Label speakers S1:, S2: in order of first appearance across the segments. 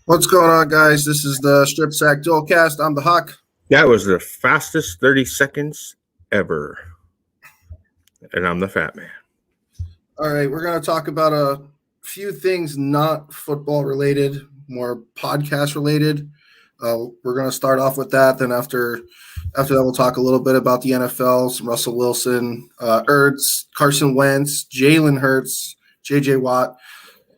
S1: What's going on, guys? This is the Strip Sack Dualcast. I'm the Hawk.
S2: That was the fastest 30 seconds ever. And I'm the Fat Man.
S1: All right, we're going to talk about a few things not football related, more podcast related. We're going to start off with that. Then after that, we'll talk a little bit about the NFL, some Russell Wilson, Ertz, Carson Wentz, Jalen Hurts, J.J. Watt.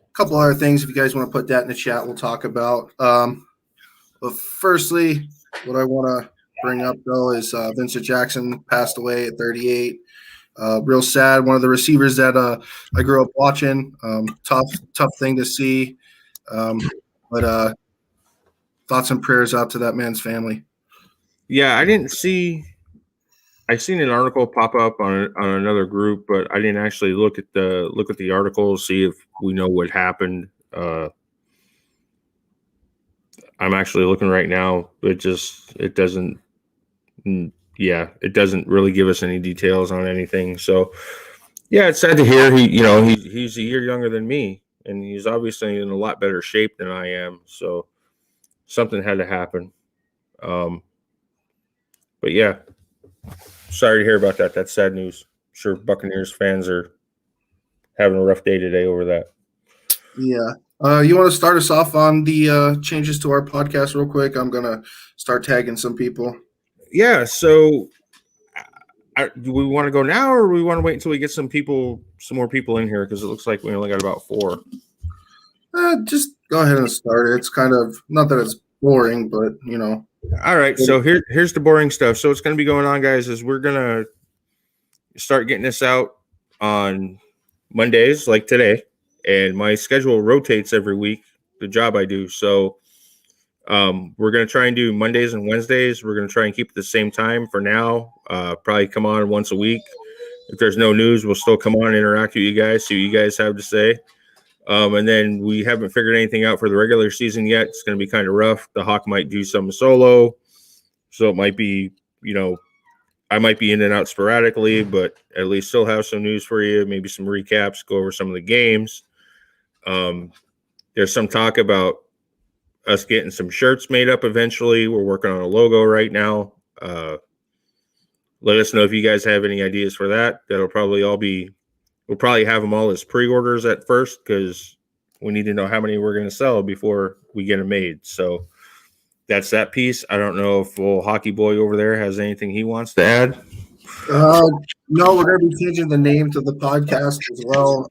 S1: A couple other things. If you guys want to put that in the chat, we'll talk about. But firstly, what I want to bring up, though, is Vincent Jackson passed away at 38. Real sad. One of the receivers that I grew up watching. Tough thing to see. But thoughts and prayers out to that man's family.
S2: Yeah, I seen an article pop up on another group, but I didn't actually look at the article, see if we know what happened. I'm actually looking right now. It doesn't really give us any details on anything. So yeah, it's sad to hear. He's a year younger than me, and he's obviously in a lot better shape than I am. So something had to happen. But yeah, sorry to hear about that. That's sad news. I'm sure Buccaneers fans are having a rough day today over that.
S1: Yeah. You want to start us off on the changes to our podcast real quick? I'm going to start tagging some people.
S2: Yeah, so do we want to go now, or do we want to wait until we get some more people in here? Because it looks like we only got about 4.
S1: Just go ahead and start it. It's kind of, not that it's boring, but, you know.
S2: All right, so here's the boring stuff. So what's going to be going on, guys, is we're going to start getting this out on Mondays, like today. And my schedule rotates every week, the job I do. So we're going to try and do Mondays and Wednesdays. We're going to try and keep it the same time for now. Probably come on once a week. If there's no news, we'll still come on and interact with you guys, see what you guys have to say. And then we haven't figured anything out for the regular season yet. It's going to be kind of rough. The Hawk might do something solo. So it might be, I might be in and out sporadically, but at least still have some news for you, maybe some recaps, go over some of the games. There's some talk about us getting some shirts made up eventually. We're working on a logo right now. Let us know if you guys have any ideas for that. We'll probably have them all as pre-orders at first, because we need to know how many we're going to sell before we get them made. So that's that piece. I don't know if old Hockey Boy over there has anything he wants to add.
S1: No, we're going to be changing the name to the podcast as well.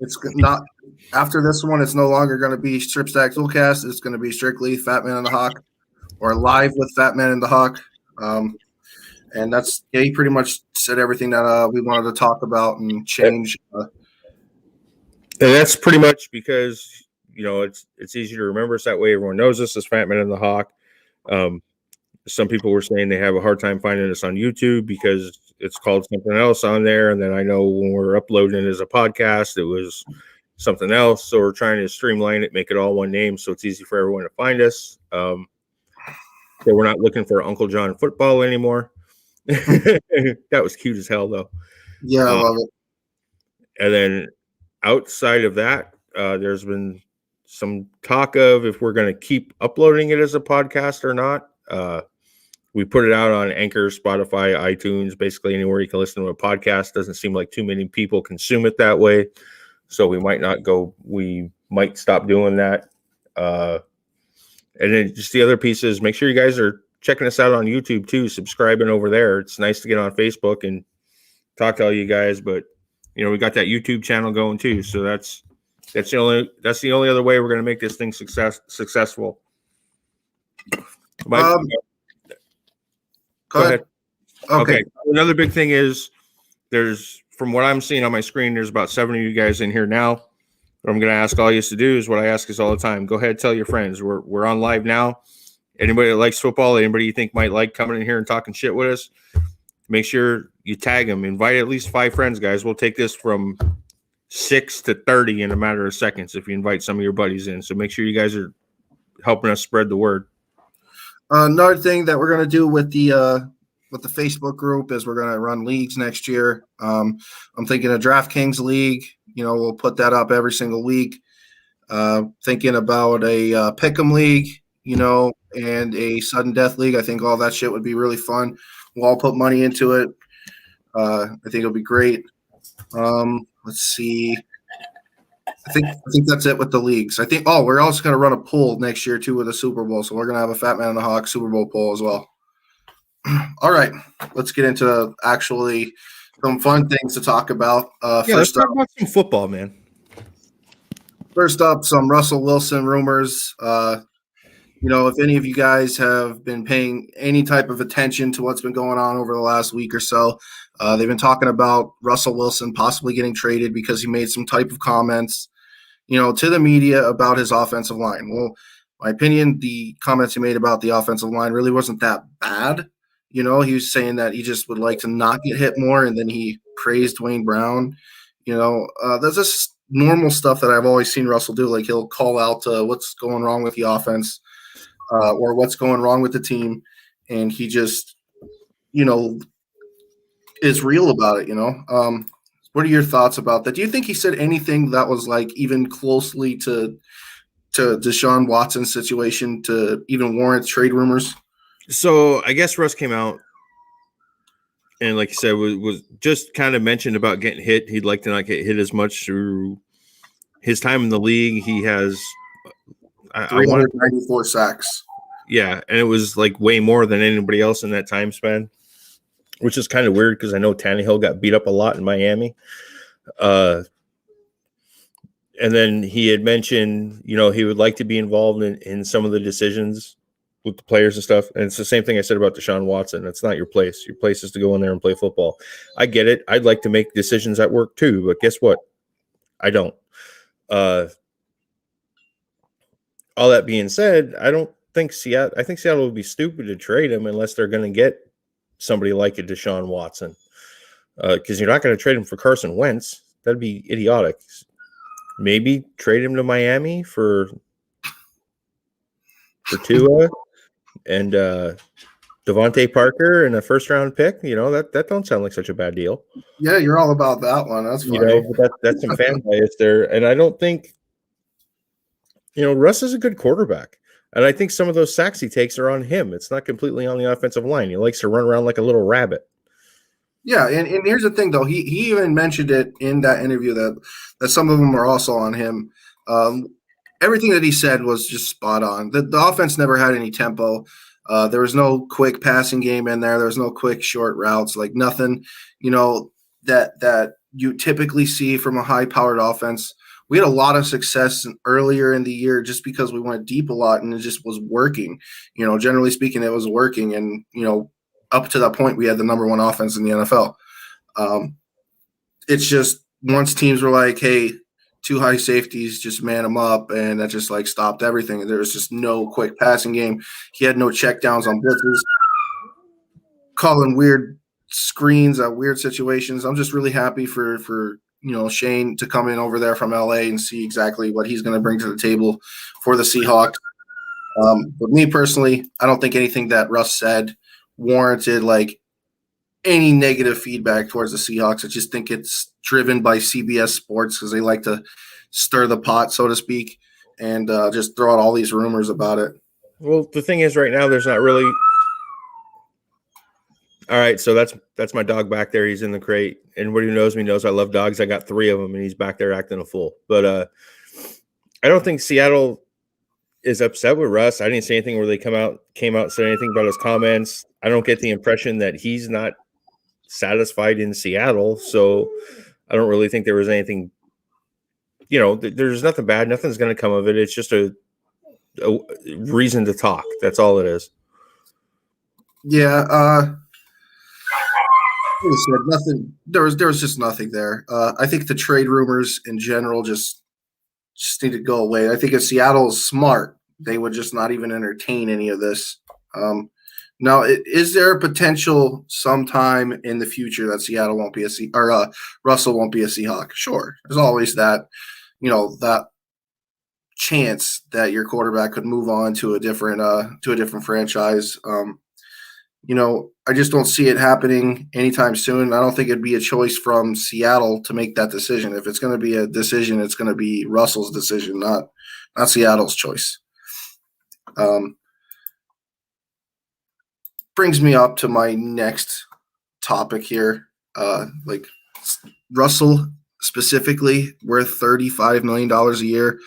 S1: It's not after this one. It's no longer going to be Strip Stack Dualcast. It's going to be strictly Fatman and the Hawk, or Live with Fatman and the Hawk. And he pretty much said everything that we wanted to talk about and change.
S2: And that's pretty much because it's easy to remember us that way. Everyone knows us as Fatman and the Hawk. Some people were saying they have a hard time finding us on YouTube because it's called something else on there. And then I know when we're uploading it as a podcast, it was something else. So we're trying to streamline it, make it all one name, so it's easy for everyone to find us. So we're not looking for Uncle John Football anymore. That was cute as hell, though.
S1: Yeah, I love it.
S2: And then outside of that, there's been some talk of if we're going to keep uploading it as a podcast or not. We put it out on Anchor, Spotify, iTunes, basically anywhere you can listen to a podcast. Doesn't seem like too many people consume it that way. So we might stop doing that. And then just the other pieces, make sure you guys are checking us out on YouTube too, subscribing over there. It's nice to get on Facebook and talk to all you guys, but we got that YouTube channel going too. So that's the only other way we're going to make this thing successful. Go ahead. Okay. Another big thing is from what I'm seeing on my screen, there's about 7 of you guys in here now. What I'm going to ask all you to do is what I ask us all the time. Go ahead, tell your friends. We're on live now. Anybody that likes football, anybody you think might like coming in here and talking shit with us, make sure you tag them. Invite at least 5 friends, guys. We'll take this from 6 to 30 in a matter of seconds if you invite some of your buddies in. So make sure you guys are helping us spread the word.
S1: Another thing that we're going to do with the Facebook group is we're going to run leagues next year. I'm thinking a DraftKings league. We'll put that up every single week. Thinking about a pick'em league, and a sudden death league. I think all that shit would be really fun. We'll all put money into it. I think it'll be great. Let's see. I think that's it with the leagues. I think. Oh, we're also going to run a poll next year too with the Super Bowl. So we're going to have a Fatman and the Hawk Super Bowl poll as well. All right, let's get into actually some fun things to talk about.
S2: Let's talk about some football, man.
S1: First up, some Russell Wilson rumors. If any of you guys have been paying any type of attention to what's been going on over the last week or so, they've been talking about Russell Wilson possibly getting traded because he made some type of comments, to the media about his offensive line. Well, my opinion, the comments he made about the offensive line really wasn't that bad. He was saying that he just would like to not get hit more, and then he praised Dwayne Brown. That's just normal stuff that I've always seen Russell do. Like, he'll call out what's going wrong with the offense or what's going wrong with the team, and he just, is real about it, What are your thoughts about that? Do you think he said anything that was like even closely to Deshaun Watson's situation to even warrant trade rumors?
S2: So I guess Russ came out and, like you said, was just kind of mentioned about getting hit. He'd like to not get hit as much through his time in the league. He has
S1: 394 sacks.
S2: Yeah, and it was like way more than anybody else in that time span, which is kind of weird because I know Tannehill got beat up a lot in Miami. And then he had mentioned, he would like to be involved in some of the decisions with the players and stuff. And it's the same thing I said about Deshaun Watson. It's not your place. Your place is to go in there and play football. I get it. I'd like to make decisions at work too, but guess what? I don't. All that being said, I think Seattle would be stupid to trade him unless they're going to get somebody like a Deshaun Watson. Because you're not going to trade him for Carson Wentz. That'd be idiotic. Maybe trade him to Miami for Tua and Devontae Parker and a first-round pick. That don't sound like such a bad deal.
S1: Yeah, you're all about that one. That's fine.
S2: But that's some fan bias there. And I don't think, Russ is a good quarterback. And I think some of those sacks he takes are on him. It's not completely on the offensive line. He likes to run around like a little rabbit.
S1: Yeah, and here's the thing, though. He even mentioned it in that interview that some of them are also on him. Everything that he said was just spot on. The offense never had any tempo. There was no quick passing game in there. There was no quick short routes, like nothing, that you typically see from a high-powered offense. We had a lot of success earlier in the year just because we went deep a lot and it just was working. Generally speaking, it was working. And, up to that point, we had the number one offense in the NFL. It's just once teams were like, hey, two high safeties, just man them up, and that just like stopped everything. There was just no quick passing game. He had no checkdowns on blitzes, calling weird screens at weird situations. I'm just really happy for Shane to come in over there from LA and see exactly what he's going to bring to the table for the Seahawks. But me personally, I don't think anything that Russ said warranted like any negative feedback towards the Seahawks. I just think it's driven by CBS Sports because they like to stir the pot, so to speak, and just throw out all these rumors about it.
S2: Well, the thing is, right now, there's not really. All right, so that's my dog back there. He's in the crate. Anybody who knows me knows I love dogs. I got 3 of them, and he's back there acting a fool. But I don't think Seattle is upset with Russ. I didn't see anything where they came out and said anything about his comments. I don't get the impression that he's not satisfied in Seattle. So I don't really think there was anything, there's nothing bad. Nothing's going to come of it. It's just a reason to talk. That's all it is.
S1: Yeah. Like I said, nothing. There was just nothing there. I think the trade rumors in general just need to go away. I think if Seattle is smart, they would just not even entertain any of this. Now, is there a potential sometime in the future that Seattle won't be Russell won't be a Seahawk? Sure, there's always that, that chance that your quarterback could move on to a different franchise. I just don't see it happening anytime soon. I don't think it'd be a choice from Seattle to make that decision. If it's going to be a decision, it's going to be Russell's decision, not not Seattle's choice. Brings me up to my next topic here. Like Russell specifically, worth $35 million a year.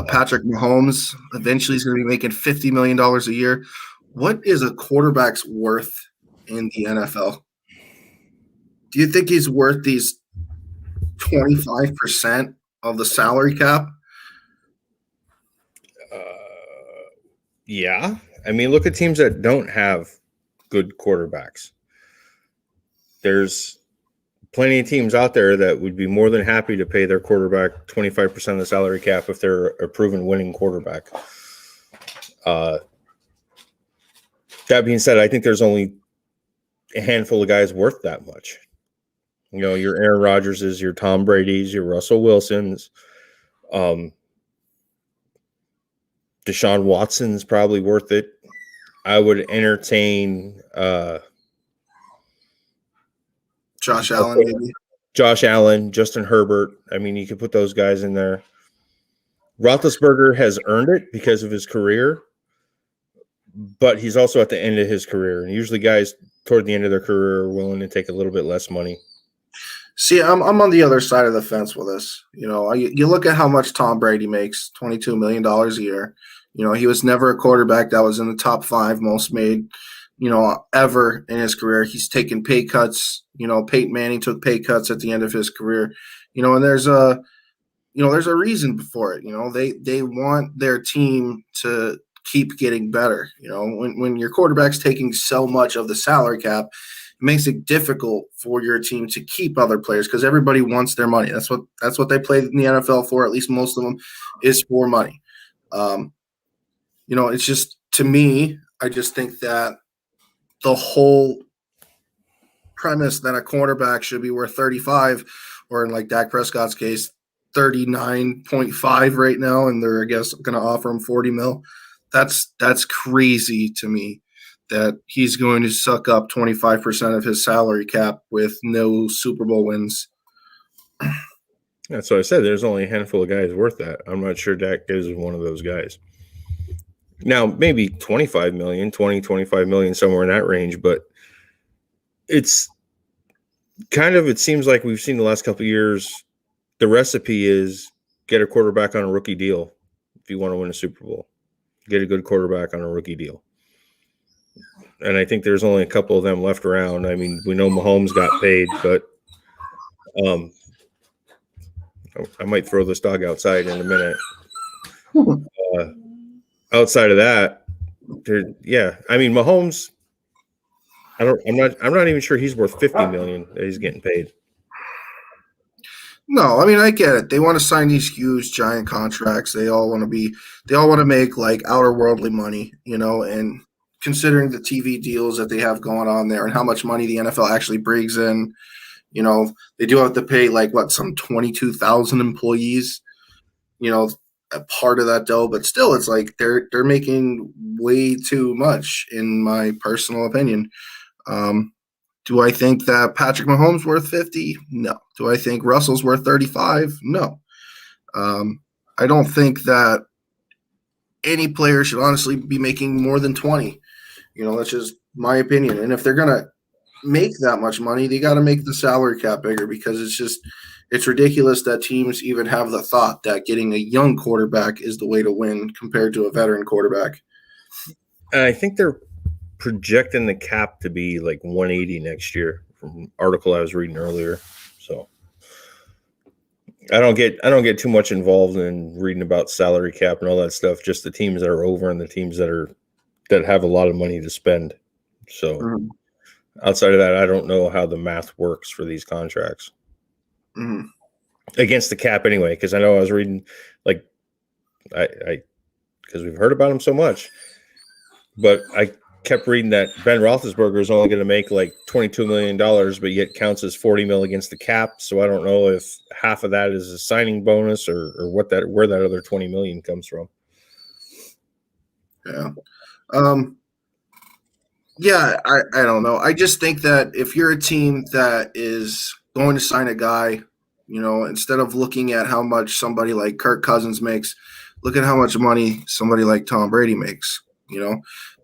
S1: Patrick Mahomes eventually is going to be making $50 million a year. What is a quarterback's worth in the NFL? Do you think he's worth these 25% of the salary cap?
S2: Yeah. I mean, look at teams that don't have good quarterbacks. There's plenty of teams out there that would be more than happy to pay their quarterback 25% of the salary cap if they're a proven winning quarterback. That being said, I think there's only a handful of guys worth that much. You know, your Aaron Rodgerses, your Tom Brady's, your Russell Wilsons, Deshaun Watson's probably worth it. I would entertain
S1: Josh Allen, maybe.
S2: Josh Allen, Justin Herbert. I mean, you could put those guys in there. Roethlisberger has earned it because of his career, but he's also at the end of his career. And usually guys toward the end of their career are willing to take a little bit less money.
S1: See, I'm on the other side of the fence with this. You know, you look at how much Tom Brady makes, $22 million a year. You know, he was never a quarterback that was in the top 5 most made, you know, ever in his career. He's taken pay cuts. You know, Peyton Manning took pay cuts at the end of his career. You know, and there's a reason for it. You know, they want their team to keep getting better. You know, when your quarterback's taking so much of the salary cap, it makes it difficult for your team to keep other players because everybody wants their money. That's what they play in the NFL for. At least most of them is for money. You know, it's just, to me, I just think that the whole premise that a cornerback should be worth 35, or in like Dak Prescott's case, 39.5 right now, and they're, I guess, going to offer him 40 mil. That's crazy to me that he's going to suck up 25% of his salary cap with no Super Bowl wins.
S2: That's what I said. There's only a handful of guys worth that. I'm not sure Dak is one of those guys. Now, maybe 25 million, 20, 25 million, somewhere in that range, but it's kind of, it seems like we've seen the last couple of years, the recipe is get a quarterback on a rookie deal if you want to win a Super Bowl. Get a good quarterback on a rookie deal. And I think there's only a couple of them left around. I mean, we know Mahomes got paid, but I might throw this dog outside in a minute. Outside of that, I mean, Mahomes, I'm not even sure he's worth $50 million that he's getting paid.
S1: No, I mean, I get it. They want to sign these huge, giant contracts. They all want to make like outer worldly money, you know, and considering the TV deals that they have going on there and how much money the NFL actually brings in, you know, they do have to pay like some 22,000 employees, you know, a part of that dough, but still it's like they're making way too much in my personal opinion. Do I think that Patrick Mahomes worth 50? No. Do I think Russell's worth 35? No. I don't think that any player should honestly be making more than 20. You know, that's just my opinion. And if they're going to make that much money, they got to make the salary cap bigger because it's ridiculous that teams even have the thought that getting a young quarterback is the way to win compared to a veteran quarterback.
S2: I think they're projecting the cap to be like 180 next year from an article I was reading earlier. So I don't get too much involved in reading about salary cap and all that stuff, just the teams that are over and the teams that have a lot of money to spend. So outside of that, I don't know how the math works for these contracts. Against the cap anyway, because I know I was reading like because we've heard about him so much, but I kept reading that Ben Roethlisberger is only going to make like $22 million, but yet counts as 40 mil against the cap. So I don't know if half of that is a signing bonus or where that other 20 million comes from.
S1: Yeah. I don't know. I just think that if you're a team that is going to sign a guy, you know, instead of looking at how much somebody like Kirk Cousins makes, look at how much money somebody like Tom Brady makes.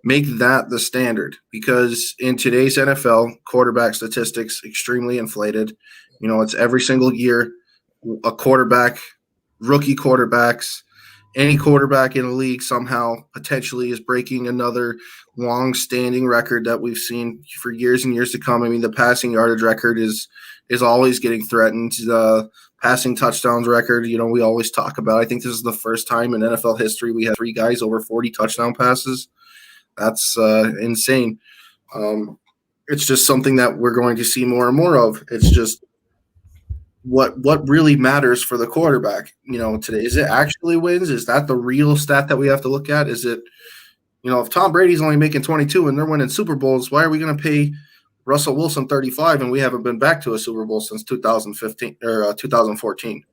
S1: Make that the standard, because in today's NFL, quarterback statistics extremely inflated. It's every single year a quarterback, rookie quarterbacks, any quarterback in the league somehow potentially is breaking another long-standing record that we've seen for years and years to come. I mean, the passing yardage record is always getting threatened. The passing touchdowns record, we always talk about. I think this is the first time in NFL history we had 3 guys over 40 touchdown passes. That's insane. It's just something that we're going to see more and more of. It's just what really matters for the quarterback, today. Is it actually wins? Is that the real stat that we have to look at? Is it, if Tom Brady's only making 22 and they're winning Super Bowls, why are we going to pay Russell Wilson 35 and we haven't been back to a Super Bowl since 2015 or 2014?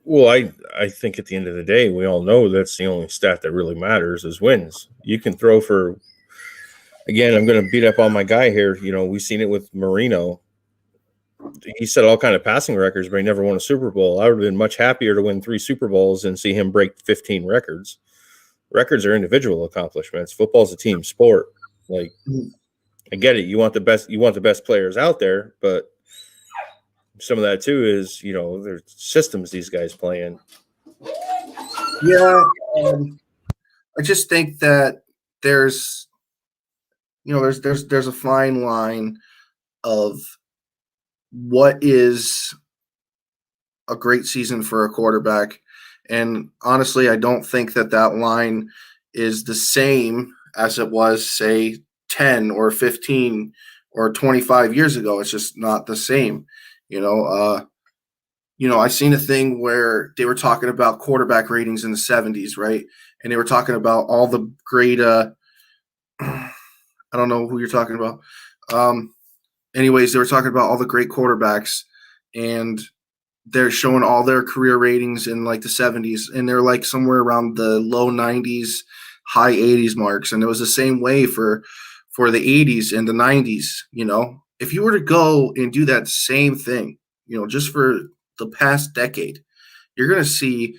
S2: Well, I think at the end of the day, we all know that's the only stat that really matters is wins. You can throw for, again, I'm going to beat up on my guy here. We've seen it with Marino. He set all kind of passing records, but he never won a Super Bowl. I would have been much happier to win 3 Super Bowls than see him break 15 records. Records are individual accomplishments. Football's a team sport. Like, I get it. You want the best players out there, but some of that too is, there's systems these guys play in.
S1: Yeah. I just think that there's a fine line of what is a great season for a quarterback. And honestly, I don't think that line is the same as it was, say, 10 or 15 or 25 years ago. It's just not the same. I seen a thing where they were talking about quarterback ratings in the 70s, right? And they were talking about all the great I don't know who you're talking about. Anyways, they were talking about all the great quarterbacks, and they're showing all their career ratings in like the 70s, and they're like somewhere around the low 90s, high 80s marks. And it was the same way for the 80s and the 90s. If you were to go and do that same thing, just for the past decade, you're going to see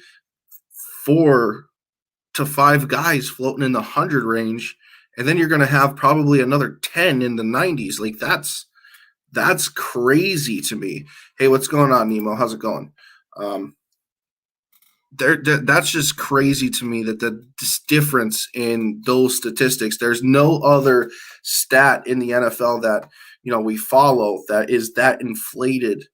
S1: 4 to 5 guys floating in the 100 range, and then you're going to have probably another 10 in the 90s. Like, that's crazy to me. Hey, what's going on, Nemo? How's it going? That's just crazy to me, that this difference in those statistics. There's no other stat in the NFL that we follow that is that inflated.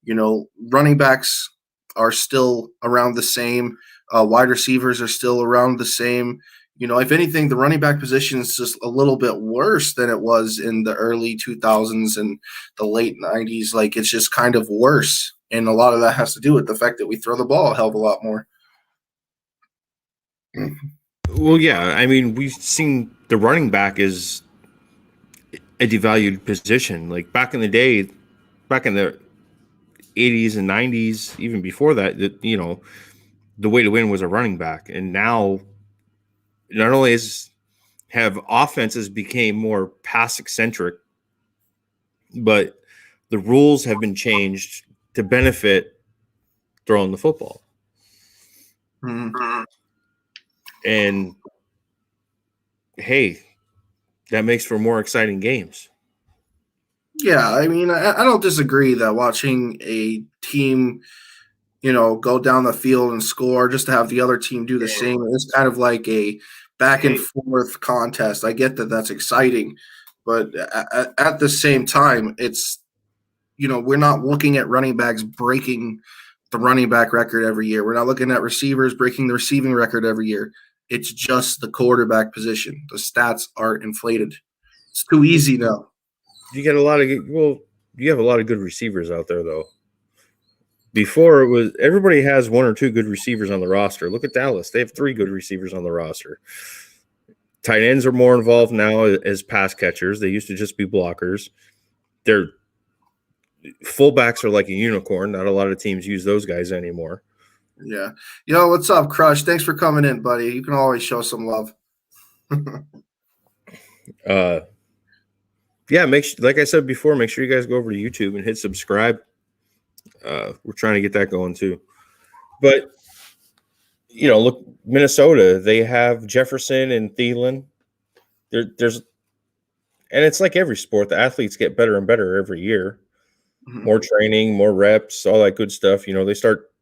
S1: Running backs are still around the same. Wide receivers are still around the same. If anything, the running back position is just a little bit worse than it was in the early 2000s and the late 90s. Like, it's just kind of worse. And a lot of that has to do with the fact that we throw the ball a hell of a lot more.
S2: Well, yeah. I mean, we've seen the running back is a devalued position. Like, back in the day, back in the 80s and 90s, even before that, the way to win was a running back. And now, not only have offenses became more pass-eccentric, but the rules have been changed to benefit throwing the football.
S1: Mm-hmm.
S2: And, hey, that makes for more exciting games.
S1: Yeah, I mean, I don't disagree that watching a team, go down the field and score just to have the other team do the same, it's kind of like a back and forth contest. I get that that's exciting, but at the same time, it's, we're not looking at running backs breaking the running back record every year. We're not looking at receivers breaking the receiving record every year. It's just the quarterback position. The stats are inflated. It's too easy now.
S2: You have a lot of good receivers out there, though. Before, it was everybody has 1 or 2 good receivers on the roster. Look at Dallas. They have 3 good receivers on the roster. Tight ends are more involved now as pass catchers. They used to just be blockers. Their fullbacks are like a unicorn. Not a lot of teams use those guys anymore.
S1: Yeah. What's up, Crush? Thanks for coming in, buddy. You can always show some love.
S2: Yeah, like I said before, make sure you guys go over to YouTube and hit subscribe. We're trying to get that going too. But look, Minnesota, they have Jefferson and Thielen. There's and it's like every sport, the athletes get better and better every year.
S1: Mhm.
S2: More training, more reps, all that good stuff. They start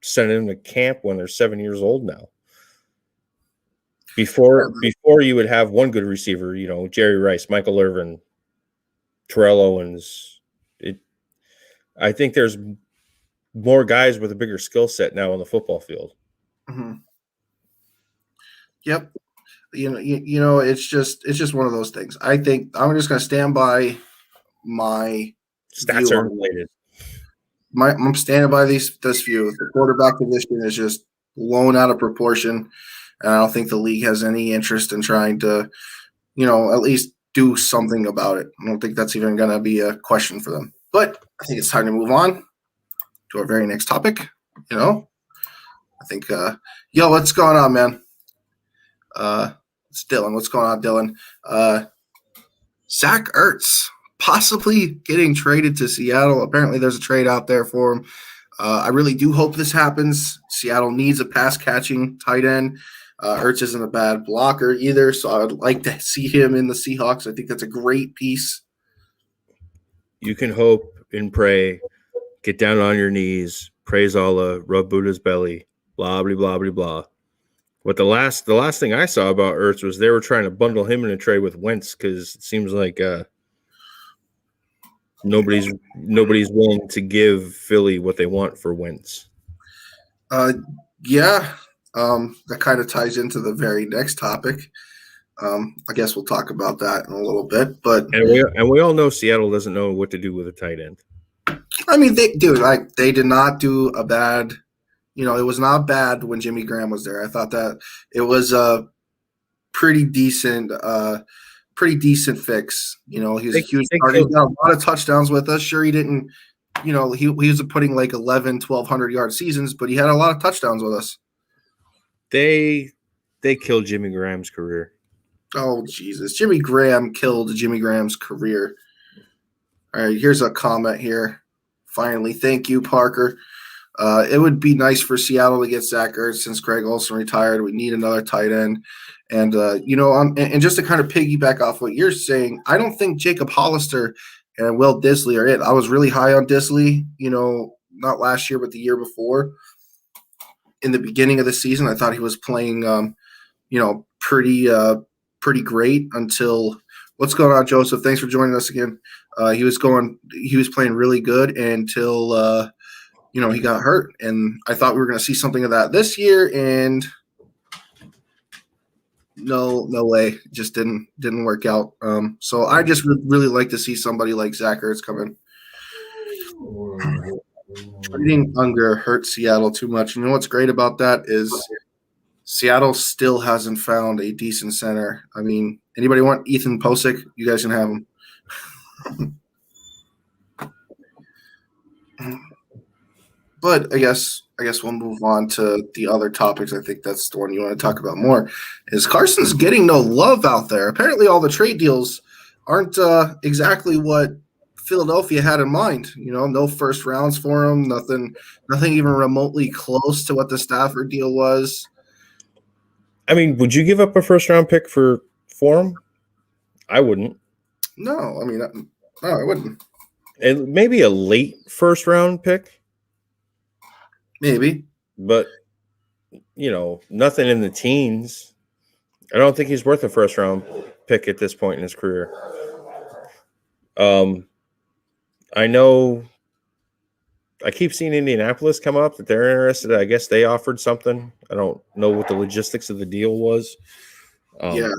S2: sending them to camp when they're 7 years old now. Before you would have one good receiver, Jerry Rice, Michael Irvin, Terrell Owens. I think there's more guys with a bigger skill set now on the football field.
S1: Mhm. Yep. It's just one of those things. I think I'm just going to stand by my
S2: Stats
S1: view
S2: are
S1: on
S2: related.
S1: I'm standing by this view. The quarterback position is just blown out of proportion, and I don't think the league has any interest in trying to, at least do something about it. I don't think that's even going to be a question for them. But I think it's time to move on to our very next topic. I think, what's going on, man? It's Dylan. What's going on, Dylan? Zach Ertz possibly getting traded to Seattle. Apparently, there's a trade out there for him. I really do hope this happens. Seattle needs a pass-catching tight end. Ertz isn't a bad blocker either, so I would like to see him in the Seahawks. I think that's a great piece.
S2: You can hope and pray, get down on your knees, praise Allah, rub Buddha's belly, blah, blah, blah, blah, blah. What the last thing I saw about Ertz was they were trying to bundle him in a trade with Wentz because it seems like nobody's willing to give Philly what they want for Wentz.
S1: That kind of ties into the very next topic. I guess we'll talk about that in a little bit, but
S2: we all know Seattle doesn't know what to do with a tight end.
S1: I mean, they did not do a bad. It was not bad when Jimmy Graham was there. I thought that it was a pretty decent fix. He was a huge target. He got a lot of touchdowns with us. Sure, he didn't. He was putting like 1,200 yard seasons, but he had a lot of touchdowns with us.
S2: They killed Jimmy Graham's career.
S1: Oh, Jesus. Jimmy Graham killed Jimmy Graham's career. All right, here's a comment here. Finally, thank you, Parker. It would be nice for Seattle to get Zach Ertz since Greg Olsen retired. We need another tight end. And, and just to kind of piggyback off what you're saying, I don't think Jacob Hollister and Will Disley are it. I was really high on Disley, not last year, but the year before. In the beginning of the season, I thought he was playing, pretty great until – what's going on, Joseph? Thanks for joining us again. He was playing really good until he got hurt, and I thought we were going to see something of that this year, and no way, it just didn't work out. So I just really like to see somebody like Zach Ertz come in. Trading Unger hurt Seattle too much. You know what's great about that is Seattle still hasn't found a decent center. I mean, anybody want Ethan Posick? You guys can have him. But I guess we'll move on to the other topics. I think that's the one you want to talk about more. Is Carson's getting no love out there? Apparently, all the trade deals aren't exactly what Philadelphia had in mind. No first rounds for him. Nothing even remotely close to what the Stafford deal was.
S2: I mean, would you give up a first round pick for him? I wouldn't.
S1: No, I mean, no, I wouldn't.
S2: And maybe a late first round pick.
S1: Maybe.
S2: But, nothing in the teens. I don't think he's worth a first round pick at this point in his career. I know I keep seeing Indianapolis come up that they're interested. I guess they offered something. I don't know what the logistics of the deal was.
S1: Yeah.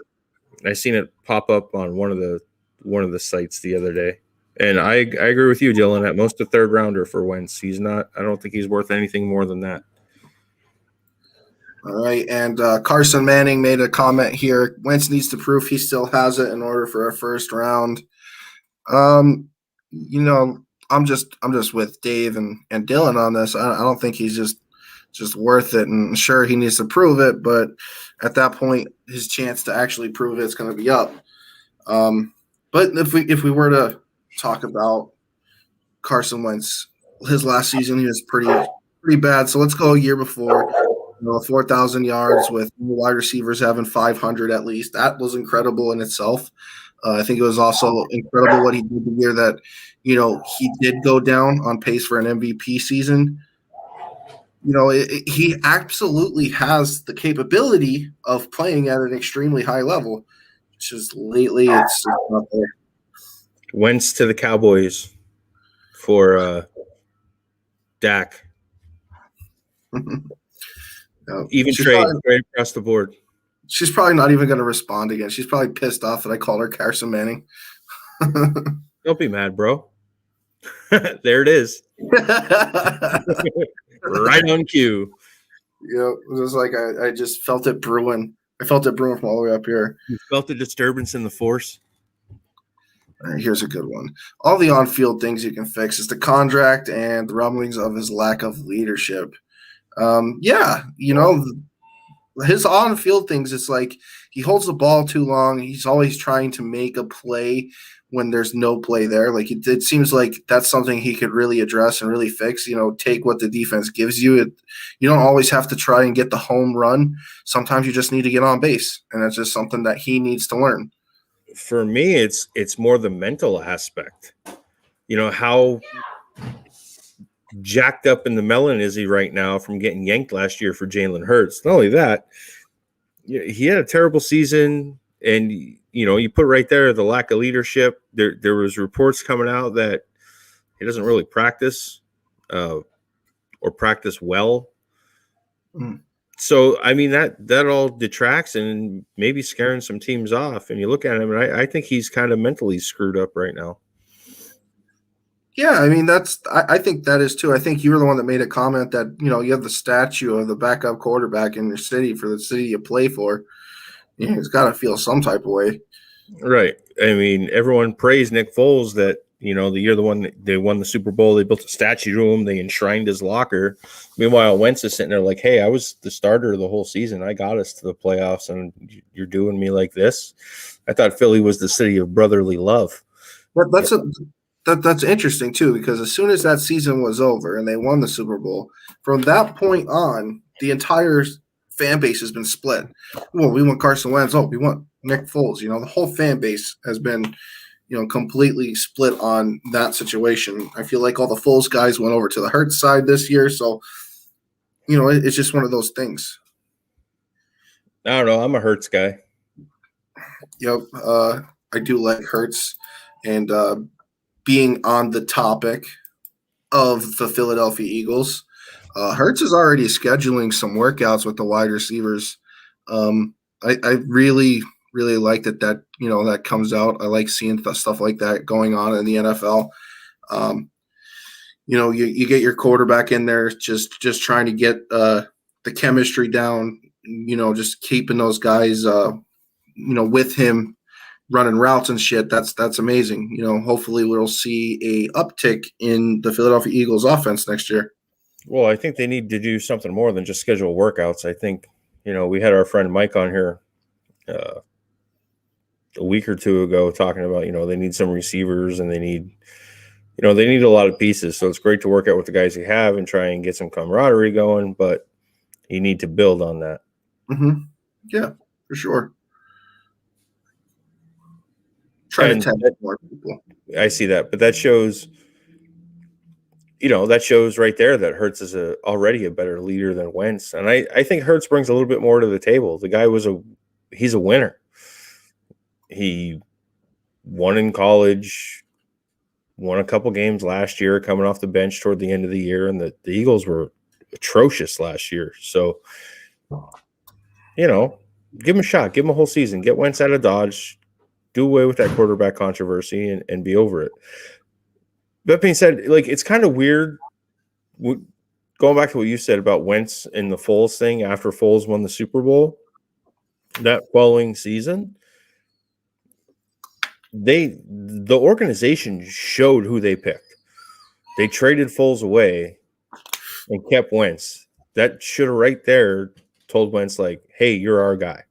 S2: I seen it pop up on one of the sites the other day. And I agree with you, Dylan, at most a third rounder for Wentz. I don't think he's worth anything more than that.
S1: All right. And Carson Manning made a comment here. Wentz needs to prove he still has it in order for a first round. I'm just with Dave and Dylan on this. I don't think he's just worth it. And sure, he needs to prove it, but at that point, his chance to actually prove it's going to be up. But if we were to talk about Carson Wentz, his last season, he was pretty bad. So let's go a year before. 4,000 yards with wide receivers having 500 at least. That was incredible in itself. I think it was also incredible what he did the year that, he did go down on pace for an MVP season. He absolutely has the capability of playing at an extremely high level. It's just lately it's not there.
S2: Wentz to the Cowboys for Dak. Even trade right across the board.
S1: She's probably not even going to respond again. She's probably pissed off that I called her Carson Manning.
S2: Don't be mad, bro. There it is. Right on cue.
S1: Yeah, it was like I just felt it brewing. I felt it brewing from all the way up here.
S2: You felt the disturbance in the force?
S1: All right, here's a good one. All the on-field things you can fix is the contract and the rumblings of his lack of leadership. His on-field things, it's like he holds the ball too long. He's always trying to make a play when there's no play there. Like it seems like that's something he could really address and really fix. Take what the defense gives you. You don't always have to try and get the home run. Sometimes you just need to get on base, and that's just something that he needs to learn.
S2: For me, it's more the mental aspect. How jacked up in the melon is he right now from getting yanked last year for Jalen Hurts? Not only that, he had a terrible season, and you put right there the lack of leadership. There was reports coming out that he doesn't really practice or practice well. So I mean that all detracts and maybe scaring some teams off. And you look at him, and I think he's kind of mentally screwed up right now.
S1: Yeah, I mean I think that is too. I think you were the one that made a comment that you have the statue of the backup quarterback in your city for the city you play for. He's got to feel some type of way,
S2: right? I mean, everyone praised Nick Foles that the year they won the Super Bowl, they built a statue to him, they enshrined his locker. Meanwhile, Wentz is sitting there like, "Hey, I was the starter the whole season. I got us to the playoffs, and you're doing me like this." I thought Philly was the city of brotherly love.
S1: But that's interesting too, because as soon as that season was over and they won the Super Bowl, from that point on, the entire fan base has been split. Well, we want Carson Wentz. Oh, we want Nick Foles. The whole fan base has been, completely split on that situation. I feel like all the Foles guys went over to the Hurts side this year. So, it's just one of those things.
S2: I don't know. I'm a Hurts guy.
S1: Yep. I do like Hurts. And being on the topic of the Philadelphia Eagles, Hurts is already scheduling some workouts with the wide receivers. I really like that that comes out. I like seeing stuff like that going on in the NFL. You get your quarterback in there just trying to get the chemistry down, just keeping those guys with him running routes and shit. That's amazing. Hopefully we'll see a uptick in the Philadelphia Eagles offense next year.
S2: Well, I think they need to do something more than just schedule workouts. I think, we had our friend Mike on here a week or two ago talking about, they need some receivers and they need a lot of pieces. So it's great to work out with the guys you have and try and get some camaraderie going, but you need to build on that.
S1: Mm-hmm. Yeah, for sure. Try to test more people.
S2: I see that, but that shows right there that Hurts is already a better leader than Wentz. And I think Hurts brings a little bit more to the table. The guy he's a winner. He won in college, won a couple games last year, coming off the bench toward the end of the year, and the Eagles were atrocious last year. So, give him a shot, give him a whole season, get Wentz out of Dodge, do away with that quarterback controversy and be over it. That being said, it's kind of weird going back to what you said about Wentz and the Foles thing after Foles won the Super Bowl that following season. The organization showed who they picked. They traded Foles away and kept Wentz. That should have right there told Wentz, hey, you're our guy.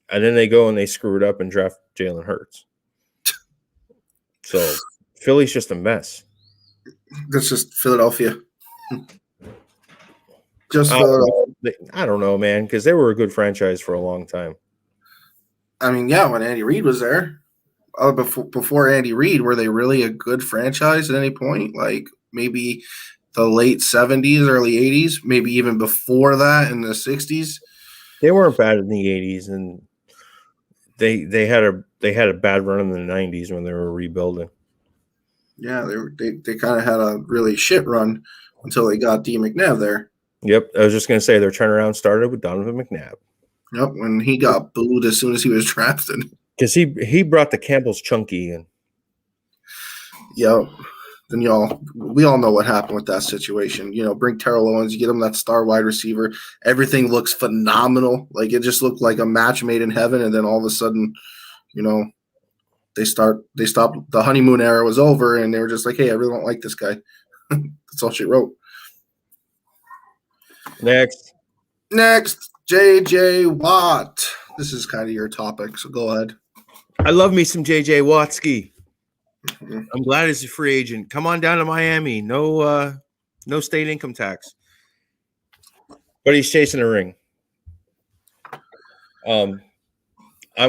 S2: And then they go and they screw it up and draft Jalen Hurts. So Philly's just a mess.
S1: That's just Philadelphia. Just Philadelphia.
S2: I don't know, man, because they were a good franchise for a long time.
S1: I mean, yeah, when Andy Reid was there, before Andy Reid, were they really a good franchise at any point? Like maybe the late 70s, early 80s, maybe even before that in the 60s.
S2: They weren't bad in the 80s, and they had a bad run in the 90s when they were rebuilding.
S1: Yeah, they kind of had a really shit run until they got D. McNabb there.
S2: Yep, I was just gonna say their turnaround started with Donovan McNabb.
S1: Yep, when he got booed as soon as he was drafted.
S2: Because he brought the Campbell's Chunky in.
S1: Yep. Then we all know what happened with that situation. Bring Terrell Owens, you get him that star wide receiver. Everything looks phenomenal. Like it just looked like a match made in heaven, and then all of a sudden, they stopped. The honeymoon era was over, and they were just like, "Hey, I really don't like this guy." That's all she wrote.
S2: Next,
S1: J.J. Watt. This is kind of your topic, so go ahead.
S2: I love me some J.J. Watsky. Mm-hmm. I'm glad he's a free agent. Come on down to Miami. No state income tax. But he's chasing a ring. I'm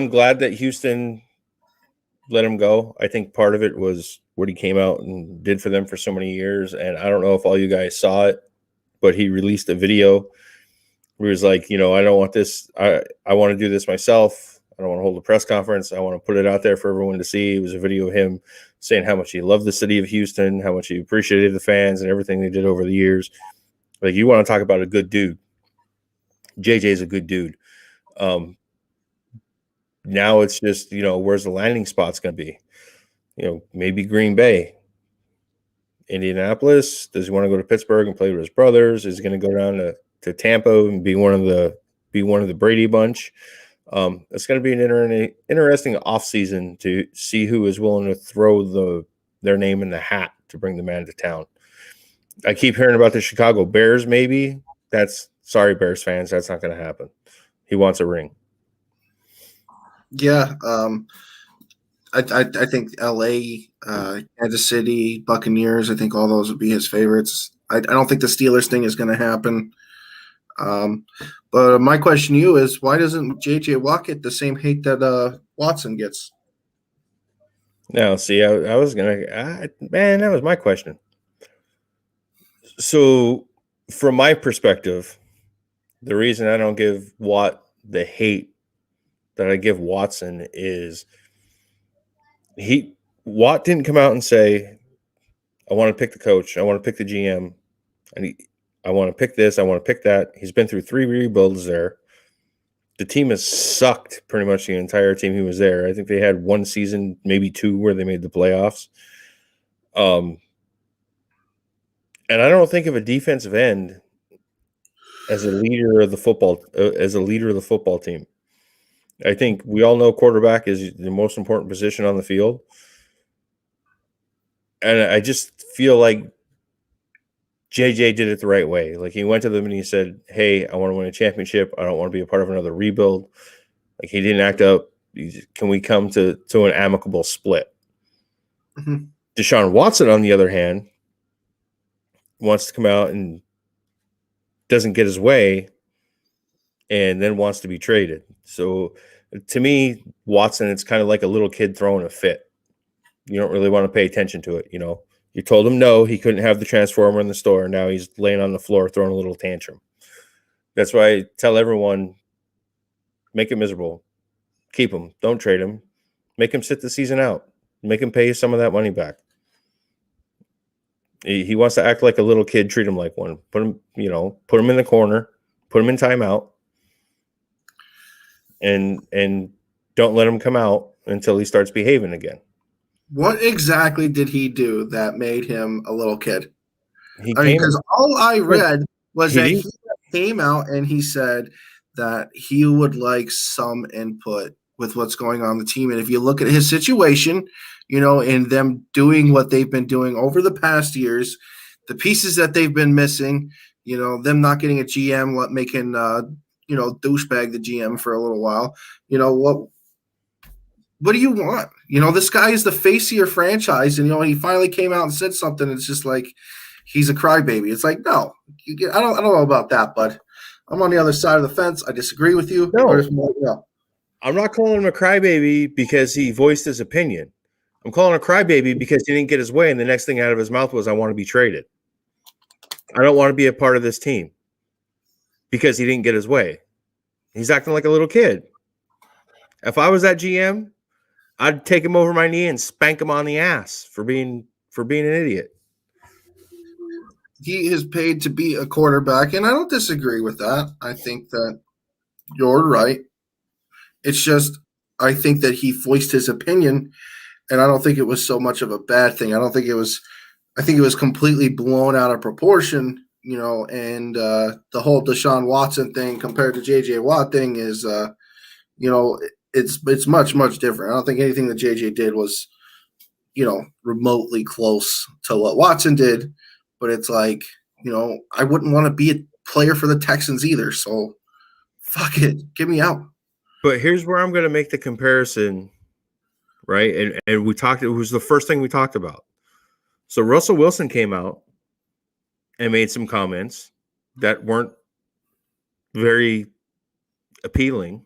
S2: glad that Houston let him go. I think part of it was what he came out and did for them for so many years. And I don't know if all you guys saw it, but he released a video where he was like, I don't want this. I want to do this myself. I don't want to hold a press conference. I want to put it out there for everyone to see. It was a video of him saying how much he loved the city of Houston, how much he appreciated the fans and everything they did over the years. Like, you want to talk about a good dude. JJ's a good dude. Now it's just, where's the landing spot's going to be? Maybe Green Bay, Indianapolis. Does he want to go to Pittsburgh and play with his brothers? Is he going to go down to Tampa and be one of the Brady bunch? It's going to be an interesting offseason to see who is willing to throw their name in the hat to bring the man to town. I keep hearing about the Chicago Bears, maybe. Sorry, Bears fans, that's not going to happen. He wants a ring.
S1: Yeah, I think L.A., Kansas City, Buccaneers, I think all those would be his favorites. I don't think the Steelers thing is going to happen. But my question to you is, why doesn't J.J. Watt get the same hate that Watson gets?
S2: No, see, I was going to – man, that was my question. So, from my perspective, the reason I don't give Watt the hate that I give Watson is Watt didn't come out and say, I want to pick the coach, I want to pick the GM, and I want to pick this, I want to pick that. He's been through 3 rebuilds there. The team has sucked pretty much the entire team he was there. I think they had 1 season, maybe 2, where they made the playoffs. And I don't think of a defensive end as a leader of the football team. I think we all know quarterback is the most important position on the field. And I just feel like JJ did it the right way. Like, he went to them and he said, hey, I want to win a championship. I don't want to be a part of another rebuild. Like, he didn't act up. Can we come to an amicable split? Mm-hmm. Deshaun Watson, on the other hand, wants to come out and doesn't get his way and then wants to be traded. So to me, Watson, it's kind of like a little kid throwing a fit. You don't really want to pay attention to it. You told him no, he couldn't have the transformer in the store. Now he's laying on the floor throwing a little tantrum. That's why I tell everyone, make it miserable. Keep him. Don't trade him. Make him sit the season out. Make him pay some of that money back. He wants to act like a little kid, treat him like one. Put him in the corner, put him in timeout, and don't let him come out until he starts behaving again.
S1: What exactly did he do that made him a little kid? Because all I read was that he came out and he said that he would like some input with what's going on in the team. And if you look at his situation, and them doing what they've been doing over the past years, the pieces that they've been missing, them not getting a GM, making, douchebag the GM for a little while, what do you want? This guy is the face of your franchise, and he finally came out and said something. It's just like he's a crybaby. It's like, no, I don't know about that, but I'm on the other side of the fence. I disagree with you.
S2: No.
S1: But it's more,
S2: I'm not calling him a crybaby because he voiced his opinion. I'm calling him a crybaby because he didn't get his way, and the next thing out of his mouth was, I want to be traded. I don't want to be a part of this team because he didn't get his way. He's acting like a little kid. If I was that GM, I'd take him over my knee and spank him on the ass for being an idiot.
S1: he is paid to be a quarterback, and I don't disagree with that. I think that you're right. It's just I think that he voiced his opinion, and I don't think it was so much of a bad thing. I think it was completely blown out of proportion, and the whole Deshaun Watson thing compared to JJ Watt thing is it's much, much different. I don't think anything that JJ did was, remotely close to what Watson did, but it's like, I wouldn't want to be a player for the Texans either. So fuck it. Get me out.
S2: But here's where I'm going to make the comparison, right? And we talked, it was the first thing we talked about. So Russell Wilson came out and made some comments that weren't very appealing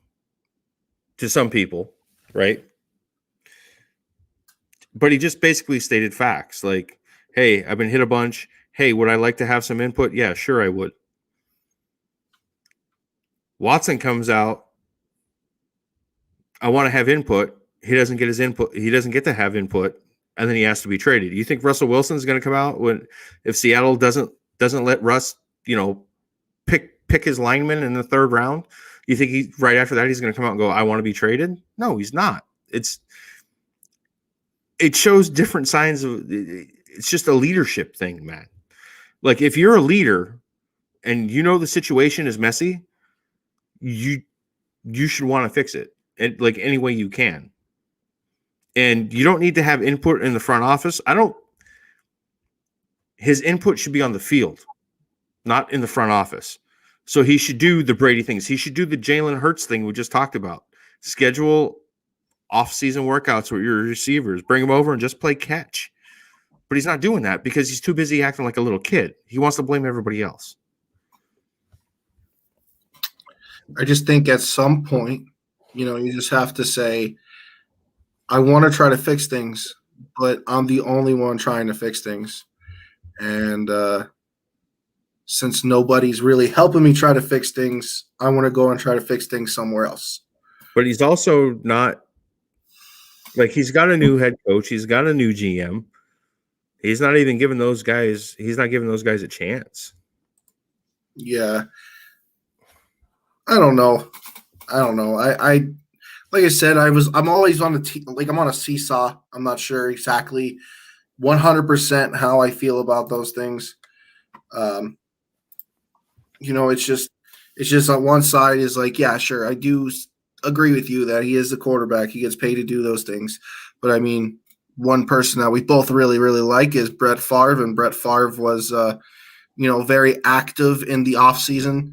S2: to some people, right? But he just basically stated facts like, hey, I've been hit a bunch. Hey, would I like to have some input? Yeah, sure I would. Watson comes out, I want to have input. He doesn't get his input. He doesn't get to have input, and then he has to be traded. You think Russell Wilson's going to come out if Seattle doesn't let Russ, pick his lineman in the third round? You think right after that he's going to come out and go, I want to be traded? No, he's not. It shows different signs of it's just a leadership thing, man. Like if you're a leader and the situation is messy, you should want to fix it and like any way you can. And you don't need to have input in the front office. His input should be on the field, not in the front office. So he should do the Brady things. He should do the Jalen Hurts thing we just talked about. Schedule off-season workouts with your receivers. Bring them over and just play catch. But he's not doing that because he's too busy acting like a little kid. He wants to blame everybody else.
S1: I just think at some point, you just have to say, I want to try to fix things, but I'm the only one trying to fix things. And since nobody's really helping me try to fix things, I want to go and try to fix things somewhere else.
S2: But he's also not like he's got a new head coach. He's got a new GM. He's not even giving those guys. He's not giving those guys a chance.
S1: Yeah. I don't know. I like I said, I'm always on I'm on a seesaw. I'm not sure exactly 100% how I feel about those things. It's just on one side is like, yeah, sure, I do agree with you that he is the quarterback. He gets paid to do those things. But I mean, one person that we both really, really like is Brett Favre, and Brett Favre was, very active in the offseason.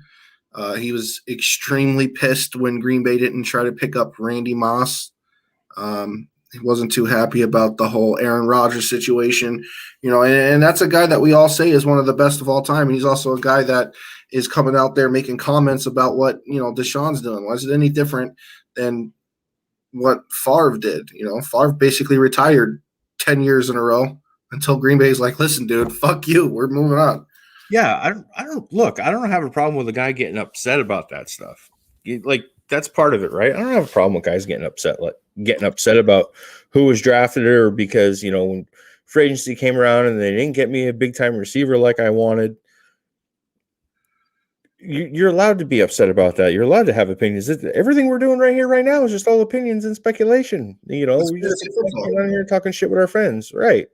S1: He was extremely pissed when Green Bay didn't try to pick up Randy Moss. He wasn't too happy about the whole Aaron Rodgers situation, and that's a guy that we all say is one of the best of all time. And he's also a guy that is coming out there making comments about what, Deshaun's doing. Why is it any different than what Favre did? Favre basically retired 10 years in a row until Green Bay's like, listen, dude, fuck you. We're moving on.
S2: Yeah, I don't have a problem with a guy getting upset about that stuff. That's part of it, right? I don't have a problem with guys getting upset about who was drafted or because, when free agency came around and they didn't get me a big time receiver like I wanted. You're allowed to be upset about that. You're allowed to have opinions. Everything we're doing right here, right now, is just all opinions and speculation. We just sit down here talking shit with our friends, right?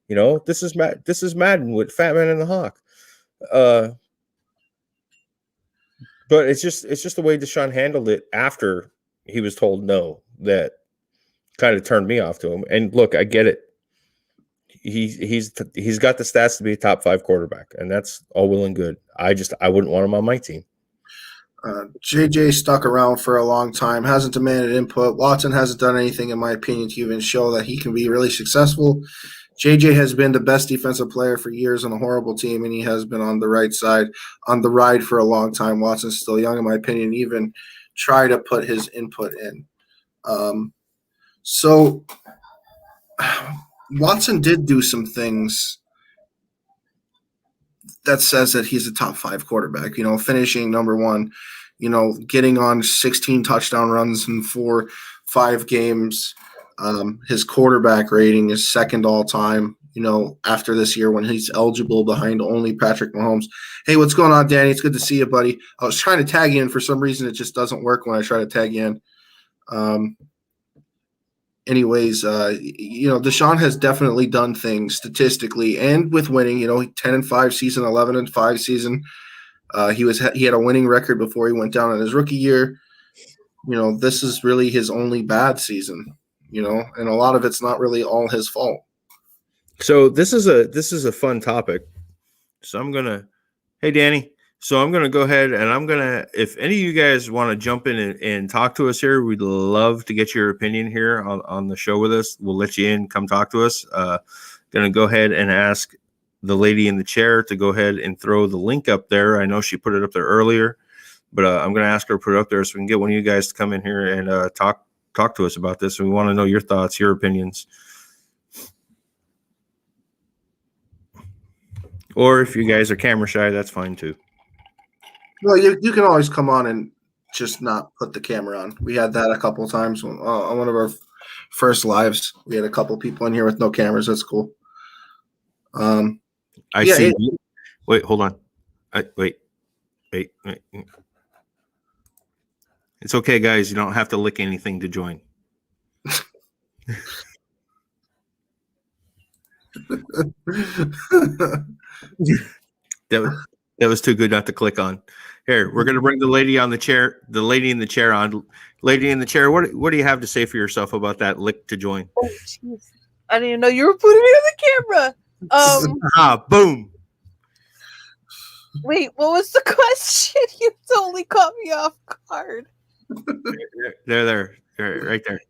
S2: This is Madden with Fatman and the Hawk. But it's just the way Deshaun handled it after he was told no that kind of turned me off to him. And look, I get it. He's got the stats to be a top 5 quarterback, and that's all well and good. I wouldn't want him on my team.
S1: JJ stuck around for a long time, hasn't demanded input. Watson hasn't done anything, in my opinion, to even show that he can be really successful. JJ has been the best defensive player for years on a horrible team, and he has been on the right side on the ride for a long time. Watson's still young, in my opinion. Even try to put his input in. So Watson did do some things that says that he's a top 5 quarterback, finishing number 1, getting on 16 touchdown runs in 4-5 games. His quarterback rating is second all time, after this year when he's eligible behind only Patrick Mahomes. Hey, what's going on, Danny? It's good to see you, buddy. I was trying to tag you in. For some reason, it just doesn't work when I try to tag you in. Anyways, Deshaun has definitely done things statistically and with winning, 10-5 season, 11-5 season. He had a winning record before he went down in his rookie year. This is really his only bad season, and a lot of it's not really all his fault.
S2: So this is a fun topic. So hey, Danny. So I'm going to go ahead and if any of you guys want to jump in and talk to us here, we'd love to get your opinion here on the show with us. We'll let you in, come talk to us. Going to go ahead and ask the lady in the chair to go ahead and throw the link up there. I know she put it up there earlier, but I'm going to ask her to put it up there so we can get one of you guys to come in here and talk to us about this. And we want to know your thoughts, your opinions. Or if you guys are camera shy, that's fine too.
S1: Well, you can always come on and just not put the camera on. We had that a couple of times on one of our first lives. We had a couple people in here with no cameras. That's cool.
S2: I see. Wait, hold on. Wait. It's okay, guys. You don't have to lick anything to join. That was too good not to click on. Here, we're going to bring the lady in the chair on. Lady in the chair, what do you have to say for yourself about that lick to join?
S3: Oh, jeez. I didn't even know you were putting me on the camera.
S2: Boom.
S3: Wait, what was the question? You totally caught me off guard.
S2: There, right there.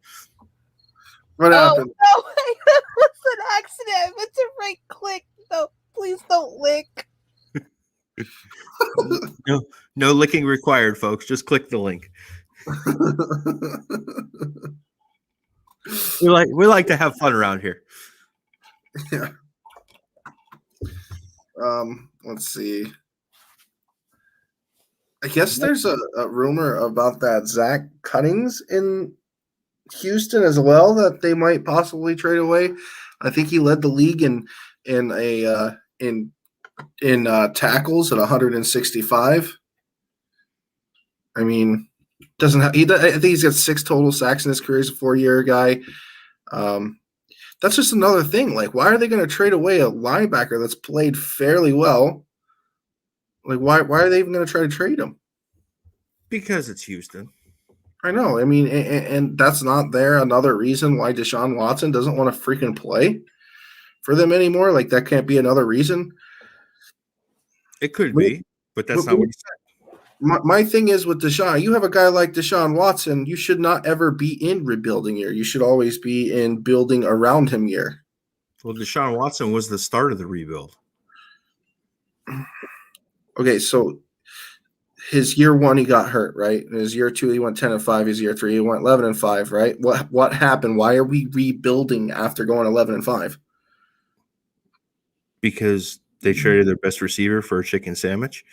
S1: What happened?
S3: No, that was an accident. I meant to right click. No, please don't lick.
S2: No licking required, folks. Just click the link. We like to have fun around here.
S1: Yeah. Let's see. I guess there's a rumor about that Zach Cuttings in Houston as well that they might possibly trade away. I think he led the league in tackles at 165. I mean, I think he's got 6 total sacks in his career. He's a 4-year guy. That's just another thing. Like, why are they going to trade away a linebacker that's played fairly well? Like, why are they even going to try to trade him?
S2: Because it's Houston.
S1: I know. I mean, and that's not another reason why Deshaun Watson doesn't want to freaking play for them anymore. Like, that can't be another reason.
S2: It could be, but that's not what he said.
S1: My thing is with Deshaun, you have a guy like Deshaun Watson, you should not ever be in rebuilding year. You should always be in building around him year.
S2: Well, Deshaun Watson was the start of the rebuild.
S1: Okay, so his year 1 he got hurt, right? In his year 2 he went 10-5. His year 3 he went 11-5, right? What happened? Why are we rebuilding after going 11-5?
S2: Because they traded their best receiver for a chicken sandwich.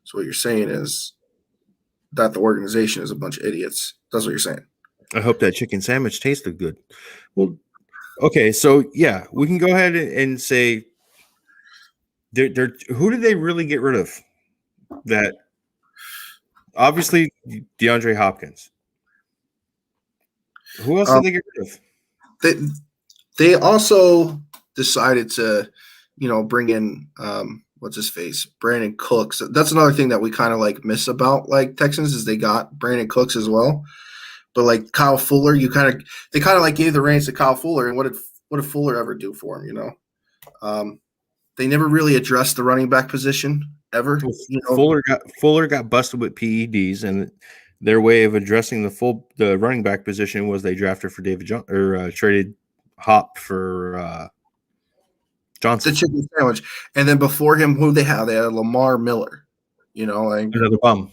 S1: So what you're saying is that the organization is a bunch of idiots. That's what you're saying.
S2: I hope that chicken sandwich tasted good. Well, okay, so yeah, we can go ahead and say who did they really get rid of? That obviously DeAndre Hopkins. Who else did they get rid of?
S1: They also decided to, bring in what's his face, Brandon Cooks. That's another thing that we kind of like miss about like Texans is they got Brandon Cooks as well. But like Kyle Fuller, they kind of like gave the reins to Kyle Fuller, and what did Fuller ever do for him? They never really addressed the running back position ever.
S2: Fuller got busted with PEDs, and their way of addressing the running back position was they drafted for David Johnson or traded Hop for Johnson.
S1: The chicken sandwich. And then before him, who they had? They had Lamar Miller. Like
S2: Another bum.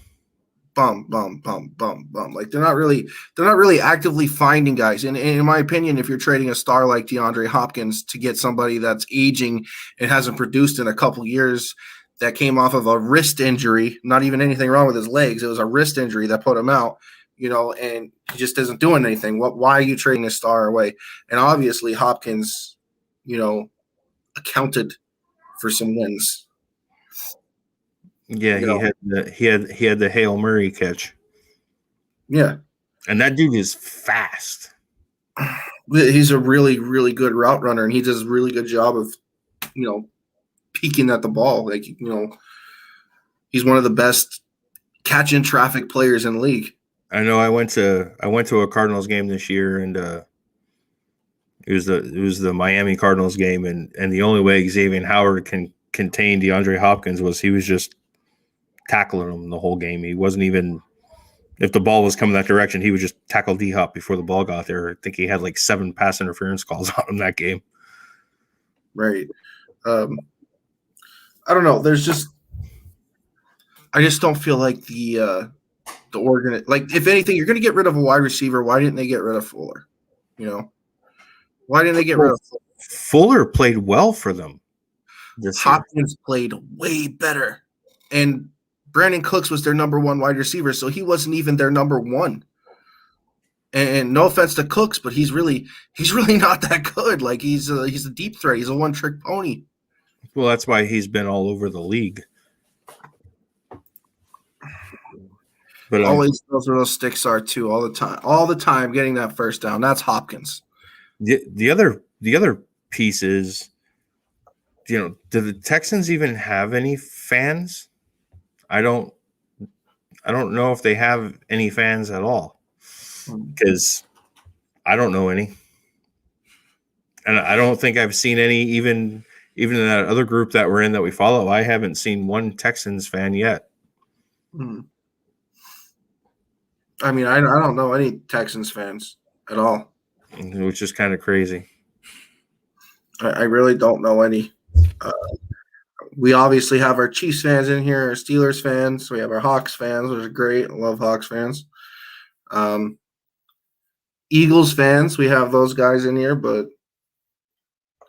S1: Bum. Like they're not really actively finding guys. And in my opinion, if you're trading a star like DeAndre Hopkins to get somebody that's aging and hasn't produced in a couple years, that came off of a wrist injury, not even anything wrong with his legs. It was a wrist injury that put him out, and he just isn't doing anything. Why are you trading a star away? And obviously Hopkins, accounted for some wins.
S2: Yeah, he had the Hail Murray catch.
S1: Yeah.
S2: And that dude is fast.
S1: He's a really, really good route runner, and he does a really good job of, peeking at the ball. Like, he's one of the best catch in traffic players in the league.
S2: I know I went to a Cardinals game this year, and it was the Miami Cardinals game, and the only way Xavier Howard can contain DeAndre Hopkins was he was just tackling him the whole game. He wasn't even, if the ball was coming that direction, he would just tackle D-Hop before the ball got there. I think he had like 7 pass interference calls on him that game.
S1: Right. I don't know. I just don't feel like the Oregon, like, if anything, you're going to get rid of a wide receiver. Why didn't they get rid of Fuller? Why didn't they get rid of Fuller?
S2: Fuller played well for them.
S1: Hopkins played way better. And Brandon Cooks was their number 1 wide receiver, so he wasn't even their number 1. And no offense to Cooks, but he's really not that good. Like, he's a deep threat. He's a one-trick pony.
S2: Well, that's why he's been all over the league. But
S1: always knows where those sticks are too, all the time, getting that first down. That's Hopkins.
S2: The other piece is, do the Texans even have any fans? I don't know if they have any fans at all, because I don't know any, and I don't think I've seen any even in that other group that we're in that we follow. I haven't seen one Texans fan yet.
S1: I mean, I don't know any Texans fans at all,
S2: which is kind of crazy.
S1: I really don't know any. We obviously have our Chiefs fans in here, our Steelers fans. We have our Hawks fans, which are great. I love Hawks fans. Eagles fans, we have those guys in here, but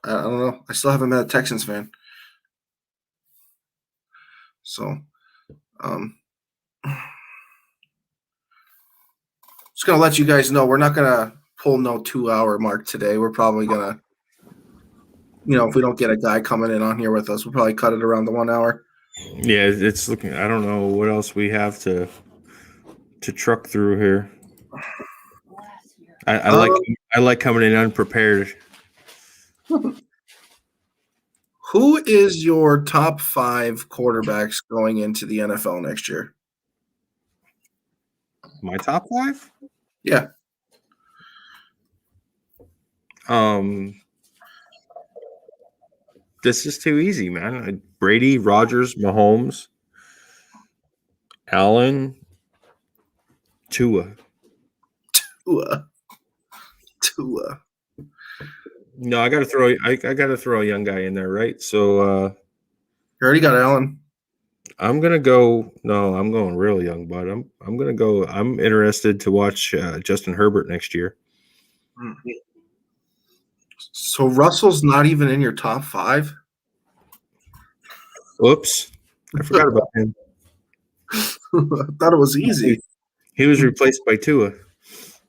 S1: I don't know. I still haven't met a Texans fan. So, just going to let you guys know, we're not going to pull no 2-hour mark today. We're probably going to, if we don't get a guy coming in on here with us, we'll probably cut it around the 1 hour.
S2: Yeah, it's looking, I don't know what else we have to truck through here. I like coming in unprepared.
S1: Who is your top 5 quarterbacks going into the NFL next year?
S2: My top 5?
S1: Yeah.
S2: This is too easy, man. Brady, Rodgers, Mahomes, Allen, Tua. No, I gotta throw a young guy in there, right? So
S1: you already got Allen.
S2: I'm going real young, bud. I'm interested to watch Justin Herbert next year.
S1: So Russell's not even in your top 5?
S2: Oops. I forgot about him.
S1: I thought it was easy.
S2: He was replaced by Tua.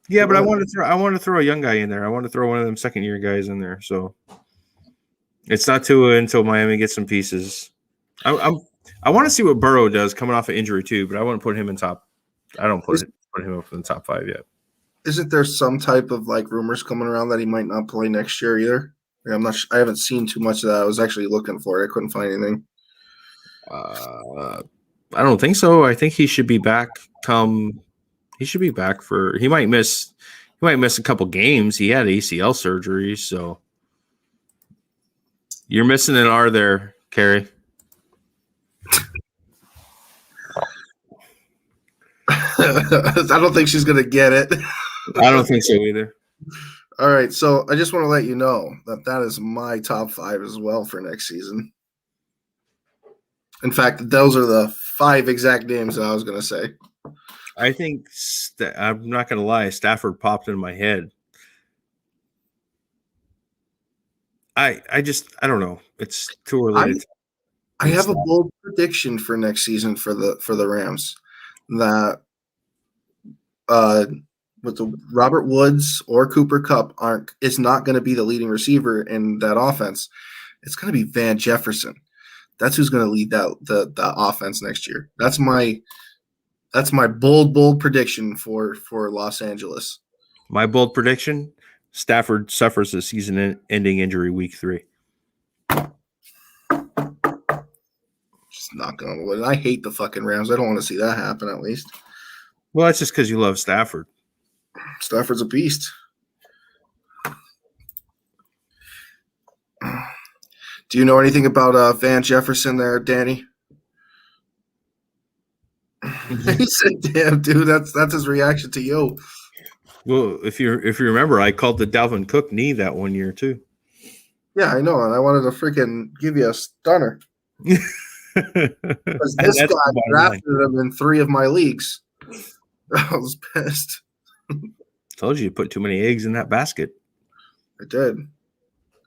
S2: Yeah, but I want to throw a young guy in there. I want to throw one of them second-year guys in there. So it's not Tua until Miami gets some pieces. I want to see what Burrow does coming off of injury too, but I wouldn't put him in top. I don't put him up in the top 5 yet.
S1: Isn't there some type of like rumors coming around that he might not play next year either? I haven't seen too much of that. I was actually looking for it. I couldn't find anything.
S2: I don't think so. I think he should be back. He might miss a couple games. He had ACL surgery, so you're missing an R there, Carrie.
S1: I don't think she's gonna get it.
S2: I don't think so either.
S1: All right, so I just want to let you know that is my top 5 as well for next season. In fact, those are the 5 exact names that I was going to say.
S2: I think I'm not going to lie. Stafford popped in my head. I don't know. It's too early.
S1: I have a bold prediction for next season for the Rams that with the Robert Woods or Cooper Kupp is not going to be the leading receiver in that offense. It's going to be Van Jefferson. That's who's going to lead the offense next year. That's my bold prediction for Los Angeles.
S2: My bold prediction: Stafford suffers a season-ending injury week 3.
S1: Just not going to win. I hate the fucking Rams. I don't want to see that happen. At least.
S2: Well, that's just because you love Stafford.
S1: Stafford's a beast. Do you know anything about Van Jefferson there, Danny? He said, "Damn, dude, that's his reaction to you."
S2: Well, if you remember, I called the Dalvin Cook knee that one year too.
S1: Yeah, I know, and I wanted to freaking give you a stunner. Because this guy drafted him in 3 of my leagues. I was pissed.
S2: Told you put too many eggs in that basket.
S1: I did.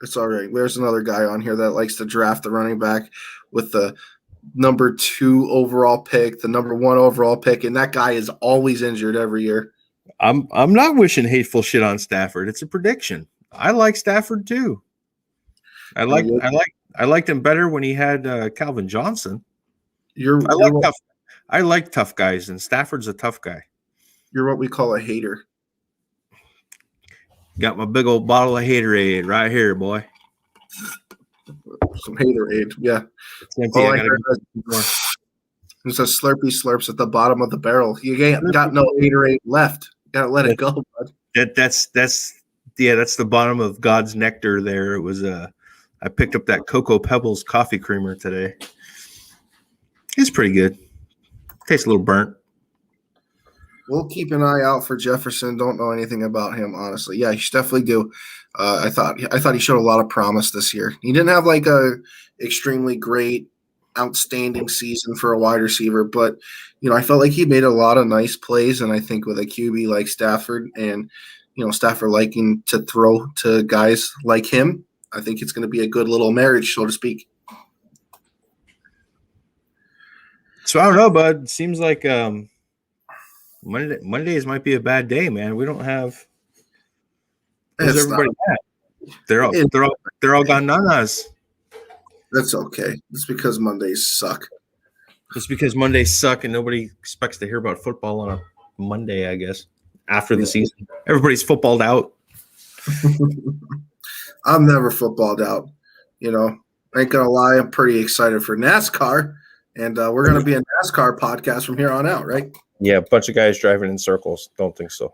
S1: It's all right. There's another guy on here that likes to draft the running back with the number 2 overall pick, the number 1 overall pick, and that guy is always injured every year.
S2: I'm not wishing hateful shit on Stafford. It's a prediction. I like Stafford too. I liked him better when he had Calvin Johnson. I like tough guys, and Stafford's a tough guy.
S1: You're what we call a hater.
S2: Got my big old bottle of Haterade right here, boy.
S1: Some Haterade, yeah. There's a Slurpee slurps at the bottom of the barrel. You ain't got no Haterade left. You gotta let it go, bud.
S2: That's the bottom of God's nectar. There, it was I picked up that Cocoa Pebbles coffee creamer today. It's pretty good. Tastes a little burnt.
S1: We'll keep an eye out for Jefferson. Don't know anything about him, honestly. Yeah, he should definitely do. I thought he showed a lot of promise this year. He didn't have like a extremely great, outstanding season for a wide receiver, but I felt like he made a lot of nice plays. And I think with a QB like Stafford and Stafford liking to throw to guys like him, I think it's going to be a good little marriage, so to speak.
S2: So I don't know, bud. It seems like Mondays might be a bad day, man. We don't have. Where's everybody at? They're all gone nanas.
S1: That's okay. It's because Mondays suck.
S2: It's because Mondays suck, and nobody expects to hear about football on a Monday. I guess after the season, everybody's footballed out.
S1: I'm never footballed out. I ain't gonna lie. I'm pretty excited for NASCAR, and we're gonna be a NASCAR podcast from here on out, right?
S2: Yeah, a bunch of guys driving in circles. Don't think so.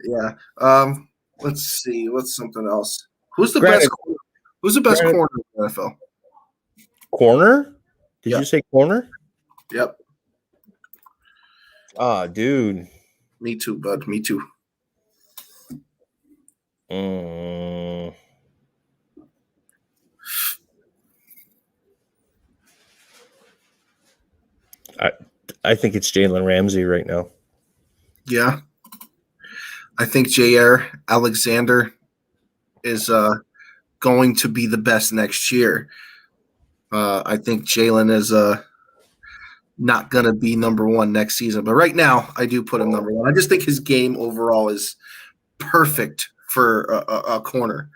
S1: Yeah. Let's see. What's something else? Who's the best corner in the NFL?
S2: Corner? Did you say corner?
S1: Yep.
S2: Ah, dude.
S1: Me too, bud. Me too.
S2: I think it's Jalen Ramsey right now.
S1: Yeah. I think Jair Alexander is going to be the best next year. I think Jalen is not going to be number 1 next season. But right now, I do put him number 1. I just think his game overall is perfect for a corner.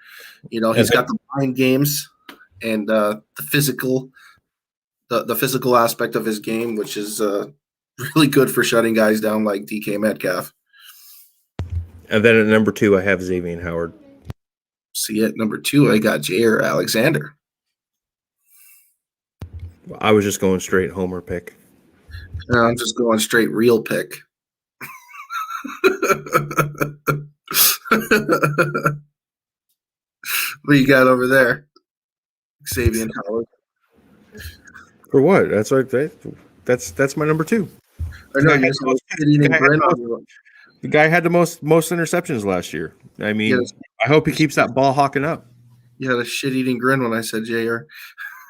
S1: He's got the mind games and the physical aspect of his game, which is really good for shutting guys down like DK Metcalf.
S2: And then at number 2, I have Xavier Howard.
S1: See, at number 2, I got Jair Alexander.
S2: I was just going straight homer pick.
S1: No, I'm just going straight real pick. What you got over there? Xavier Howard.
S2: For what? That's right. That's my number 2.
S1: I know you're eating grin on you.
S2: The guy had the most interceptions last year. I mean,
S1: Yes.
S2: I hope he keeps that ball hawking up.
S1: You had a shit-eating grin when I said JR.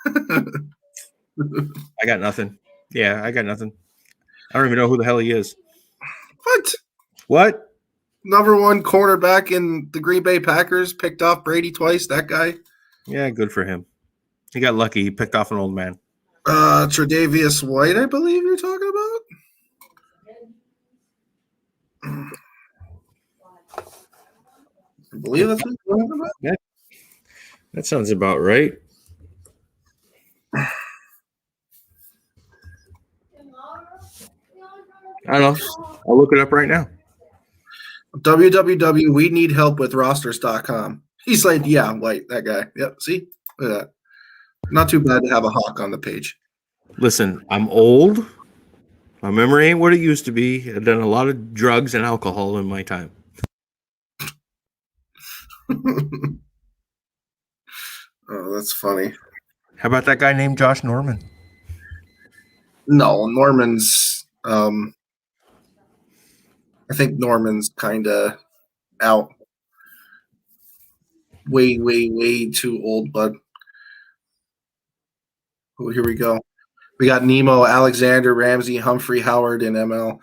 S2: I got nothing. Yeah, I got nothing. I don't even know who the hell he is.
S1: What?
S2: What?
S1: Number one cornerback in the Green Bay Packers picked off Brady twice. That guy.
S2: Yeah, good for him. He got lucky. He picked off an old man.
S1: Tre'Davious White, I believe you're talking about. I believe that's what you're talking about.
S2: Yeah. That sounds about right. I don't know. I'll look it up right now.
S1: www. We need help with rosters.com. He's like, yeah, White, that guy. Yep. See, look at that. Not too bad to have a hawk on the page.
S2: Listen, I'm old. My memory ain't what it used to be. I've done a lot of drugs and alcohol in my time.
S1: Oh, that's funny.
S2: How about that guy named Josh Norman?
S1: No, Norman's. I think Norman's kind of out. Way, way, way too old, bud. Oh, here we go. We got Nemo, Alexander, Ramsey, Humphrey, Howard, and ML.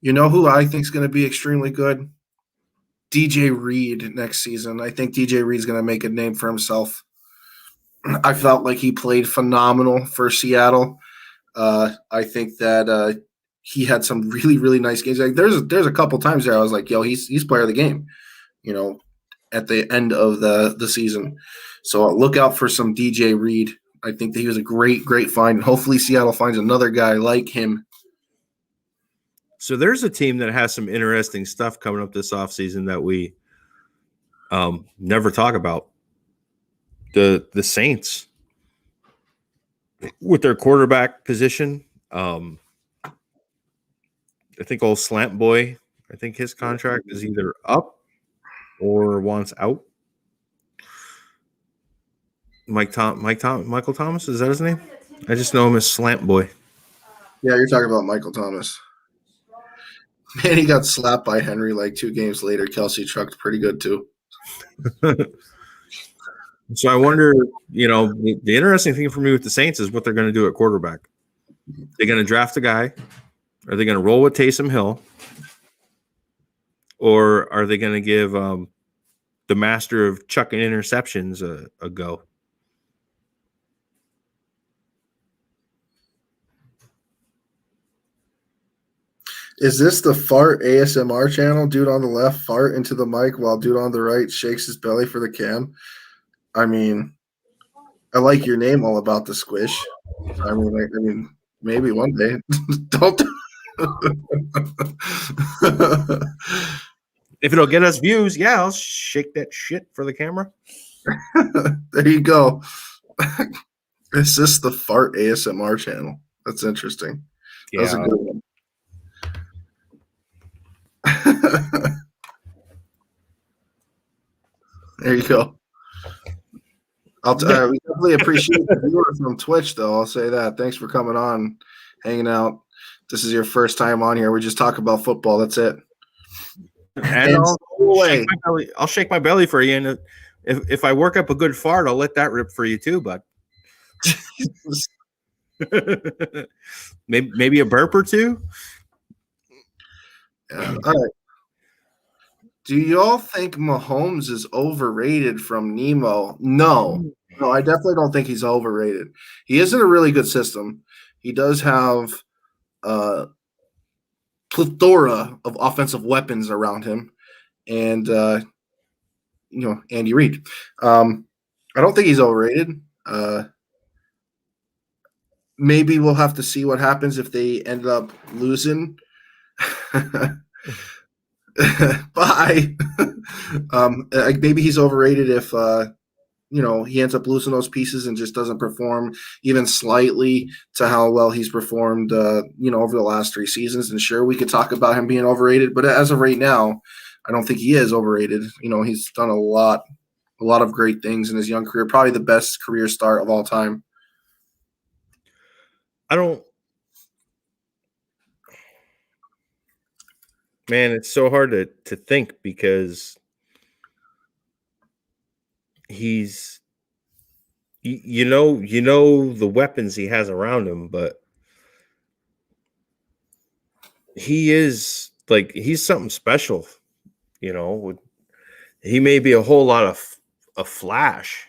S1: You know who I think is going to be extremely good? DJ Reed next season. I think DJ Reed's going to make a name for himself. I felt like he played phenomenal for Seattle. I think that he had some really, really nice games. Like there's a couple times there I was like, yo, he's player of the game, at the end of the season. So look out for some DJ Reed. I think that he was a great, great find. And hopefully Seattle finds another guy like him.
S2: So there's a team that has some interesting stuff coming up this offseason that we never talk about. The Saints with their quarterback position. I think old Slant Boy, I think his contract is either up or wants out. Michael Thomas, is that his name? I just know him as Slant Boy.
S1: Yeah, you're talking about Michael Thomas. Man, he got slapped by Henry like 2 games later. Kelsey trucked pretty good too.
S2: So I wonder, the interesting thing for me with the Saints is what they're going to do at quarterback. They're going to draft a guy. Are they going to roll with Taysom Hill? Or are they going to give the master of chucking interceptions a go?
S1: Is this the fart ASMR channel? Dude on the left fart into the mic while dude on the right shakes his belly for the cam. I mean, I like your name, All About the Squish. I mean, maybe one day. Don't.
S2: If it'll get us views, yeah, I'll shake that shit for the camera.
S1: There you go. Is this the fart ASMR channel? That's interesting.
S2: Yeah.
S1: That's a good one. There you go. We definitely appreciate the viewers from Twitch, though. I'll say that. Thanks for coming on, hanging out. This is your first time on here. We just talk about football. That's it.
S2: And I'll shake my belly for you. And if I work up a good fart, I'll let that rip for you too, bud. maybe a burp or two.
S1: Yeah. All right. Do y'all think Mahomes is overrated from Nemo? No, I definitely don't think he's overrated. He is in a really good system. He does have a plethora of offensive weapons around him, and Andy Reid. I don't think he's overrated. Maybe we'll have to see what happens if they end up losing. Bye. Maybe he's overrated if he ends up losing those pieces and just doesn't perform even slightly to how well he's performed over the last 3 seasons. And sure, we could talk about him being overrated, but as of right now, I don't think he is overrated. He's done a lot of great things in his young career, probably the best career start of all time.
S2: Man, it's so hard to think because he's you know the weapons he has around him, but he's something special, you know. He may be a whole lot of a flash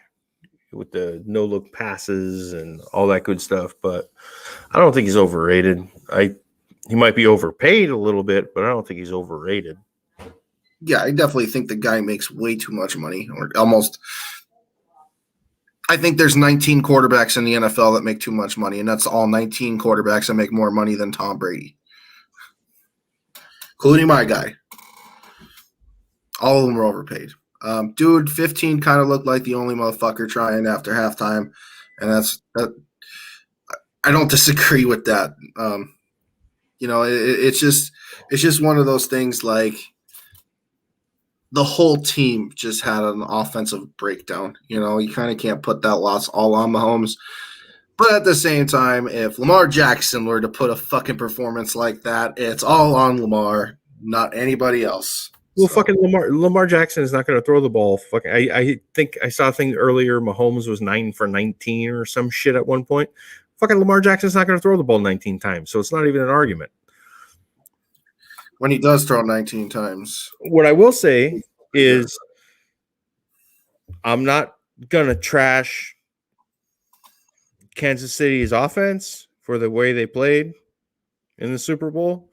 S2: with the no look passes and all that good stuff, but I don't think he's overrated. He might be overpaid a little bit, but I don't think he's overrated.
S1: Yeah, I definitely think the guy makes way too much money, or almost. I think there's 19 quarterbacks in the NFL that make too much money, and that's all 19 quarterbacks that make more money than Tom Brady, including my guy. All of them were overpaid. Dude, 15 kind of looked like the only motherfucker trying after halftime, and that. I don't disagree with that. You know, it's just one of those things. Like, the whole team just had an offensive breakdown. You know, you kind of can't put that loss all on Mahomes. But at the same time, if Lamar Jackson were to put a fucking performance like that, it's all on Lamar, not anybody else.
S2: Well, fucking Lamar Jackson is not going to throw the ball. Fucking, I think I saw a thing earlier. Mahomes was 9 for 19 or some shit at one point. Fucking Lamar Jackson's not going to throw the ball 19 times, so it's not even an argument.
S1: When he does throw 19 times.
S2: What I will say is I'm not going to trash Kansas City's offense for the way they played in the Super Bowl.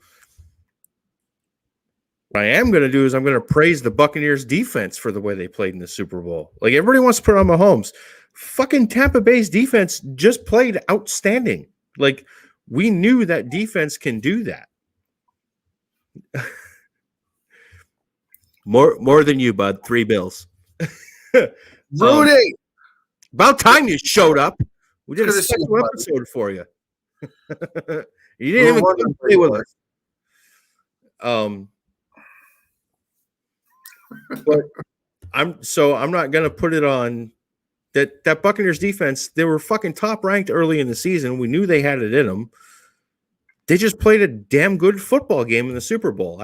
S2: What I am going to do is I'm going to praise the Buccaneers defense for the way they played in the Super Bowl. Like, everybody wants to put on Mahomes. Fucking Tampa Bay's defense just played outstanding. Like, we knew that defense can do that. More than you, bud. 3 bills.
S1: Rudy!
S2: About time you showed up. We did a special episode for you. You didn't even come play with us. But I'm not gonna put it on that Buccaneers defense. They were fucking top ranked early in the season. We knew they had it in them. They just played a damn good football game in the Super Bowl.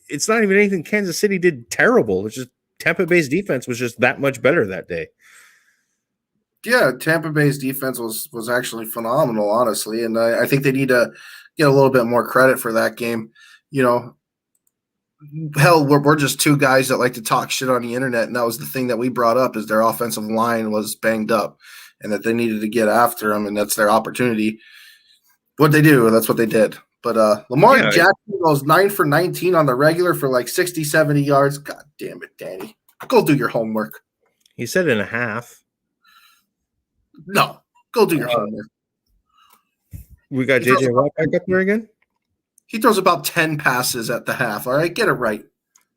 S2: It's not even anything Kansas City did terrible. It's just Tampa Bay's defense was just that much better that day.
S1: Yeah, Tampa Bay's defense was actually phenomenal, honestly, and I think they need to get a little bit more credit for that game. You know, hell, we're just two guys that like to talk shit on the internet, and that was the thing that we brought up, is their offensive line was banged up and that they needed to get after them, and that's their opportunity. What they do, that's what they did. But Lamar Jackson goes 9 for 19 on the regular for like 60, 70 yards. God damn it, Danny. Go do your homework.
S2: He said in a half.
S1: No, go do your homework.
S2: We got JJ Watt back up there again?
S1: He throws about 10 passes at the half. All right, get it right.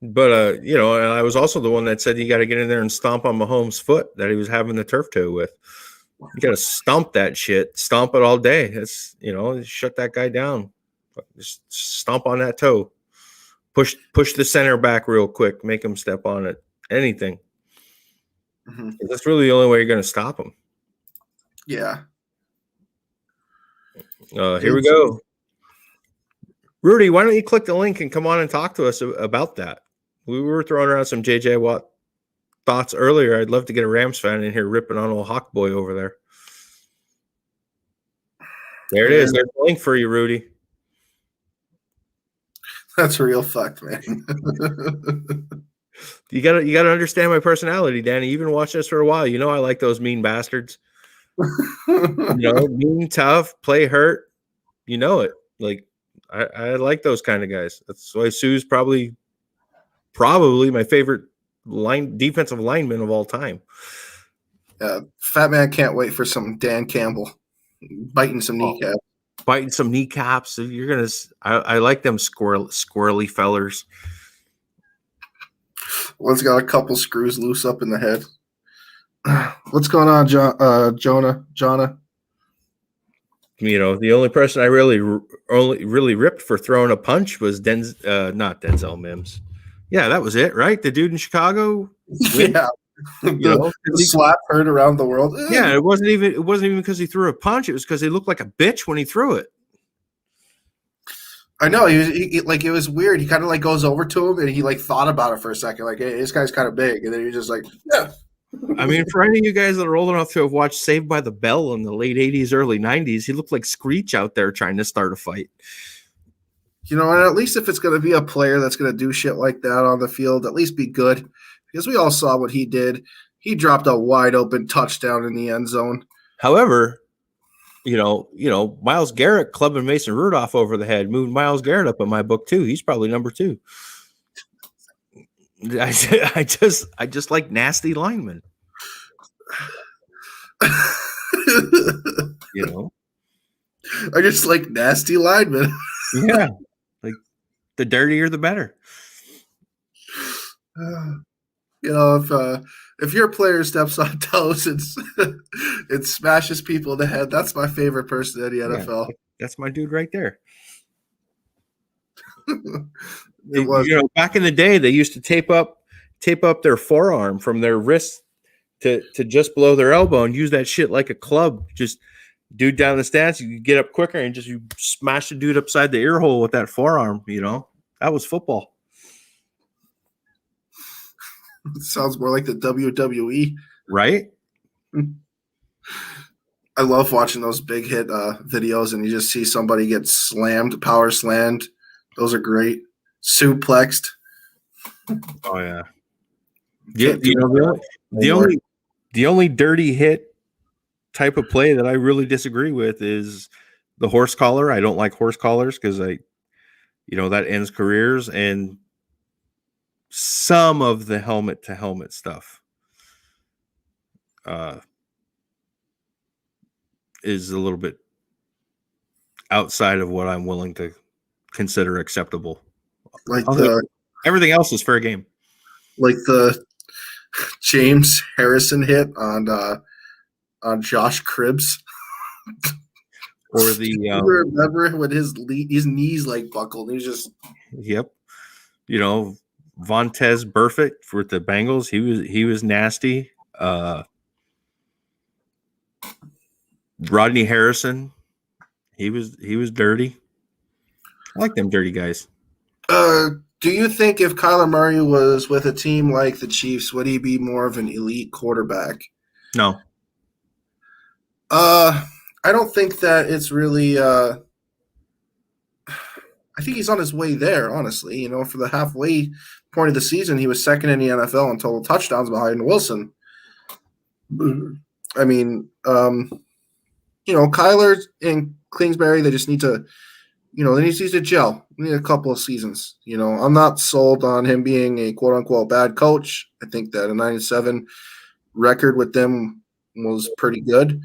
S2: But, you know, and I was also the one that said you got to get in there and stomp on Mahomes' foot that he was having the turf toe with. You got to stomp that shit. Stomp it all day. It's, you know, shut that guy down. Just stomp on that toe. Push the center back real quick. Make him step on it. Anything. Mm-hmm. That's really the only way you're going to stop him.
S1: Yeah.
S2: Here we go. Rudy, why don't you click the link and come on and talk to us about that? We were throwing around some JJ Watt thoughts earlier. I'd love to get a Rams fan in here ripping on old Hawk Boy over there. There it is. There's the link for you, Rudy.
S1: That's real fucked, man.
S2: You gotta understand my personality, Danny. You've been watching us for a while. You know I like those mean bastards. You know, mean, tough, play hurt. You know it. Like, I like those kind of guys. That's why Sue's probably my favorite defensive lineman of all time.
S1: Fat Man can't wait for some Dan Campbell biting some kneecaps.
S2: Biting some kneecaps. You're gonna. I like them squirrely fellers.
S1: One's got a couple screws loose up in the head. What's going on, Jonah?
S2: You know, the only person I really ripped for throwing a punch was not Denzel Mims. Yeah, that was it, right? The dude in Chicago.
S1: Yeah, the slap heard around the world.
S2: Yeah, it wasn't even because he threw a punch. It was because he looked like a bitch when he threw it.
S1: I know like it was weird. He kind of like goes over to him and he like thought about it for a second, like, hey, this guy's kind of big, and then you're just like, yeah.
S2: I mean, for any of you guys that are old enough to have watched Saved by the Bell in the late 80s, early 90s, he looked like Screech out there trying to start a fight.
S1: You know, and at least if it's going to be a player that's going to do shit like that on the field, at least be good. Because we all saw what he did. He dropped a wide open touchdown in the end zone.
S2: However, you know, Myles Garrett clubbing Mason Rudolph over the head moved Myles Garrett up in my book too. He's probably number 2. I just like nasty linemen. You know,
S1: I just like nasty linemen.
S2: Yeah, like the dirtier the better.
S1: You know, if your player steps on toes and it smashes people in the head, that's my favorite person in the NFL.
S2: Yeah, that's my dude right there.
S1: It was.
S2: You know, back in the day, they used to tape up their forearm from their wrist to just below their elbow and use that shit like a club. Just dude down the stance, you get up quicker and you smash the dude upside the ear hole with that forearm. You know, that was football.
S1: It sounds more like the WWE,
S2: right?
S1: I love watching those big hit videos, and you just see somebody get slammed, power slammed. Those are great. Suplexed.
S2: Oh yeah. Yeah, you know, the only dirty hit type of play that I really disagree with is the horse collar. I don't like horse collars because that ends careers, and some of the helmet to helmet stuff is a little bit outside of what I'm willing to consider acceptable.
S1: Like
S2: everything else is fair game.
S1: Like the James Harrison hit on Josh Cribbs.
S2: Or the
S1: remember when his knees like buckled? He was just
S2: yep. You know, Vontez Burfict for the Bengals. He was nasty. Rodney Harrison. He was dirty. I like them dirty guys.
S1: Do you think if Kyler Murray was with a team like the Chiefs, would he be more of an elite quarterback?
S2: No.
S1: I don't think that it's really I think he's on his way there, honestly. You know, for the halfway point of the season, he was second in the NFL in total touchdowns behind Wilson. I mean, Kyler and Kingsbury, they just need to, they need to gel. They need a couple of seasons. I'm not sold on him being a quote-unquote bad coach. I think that a 9-7 record with them was pretty good.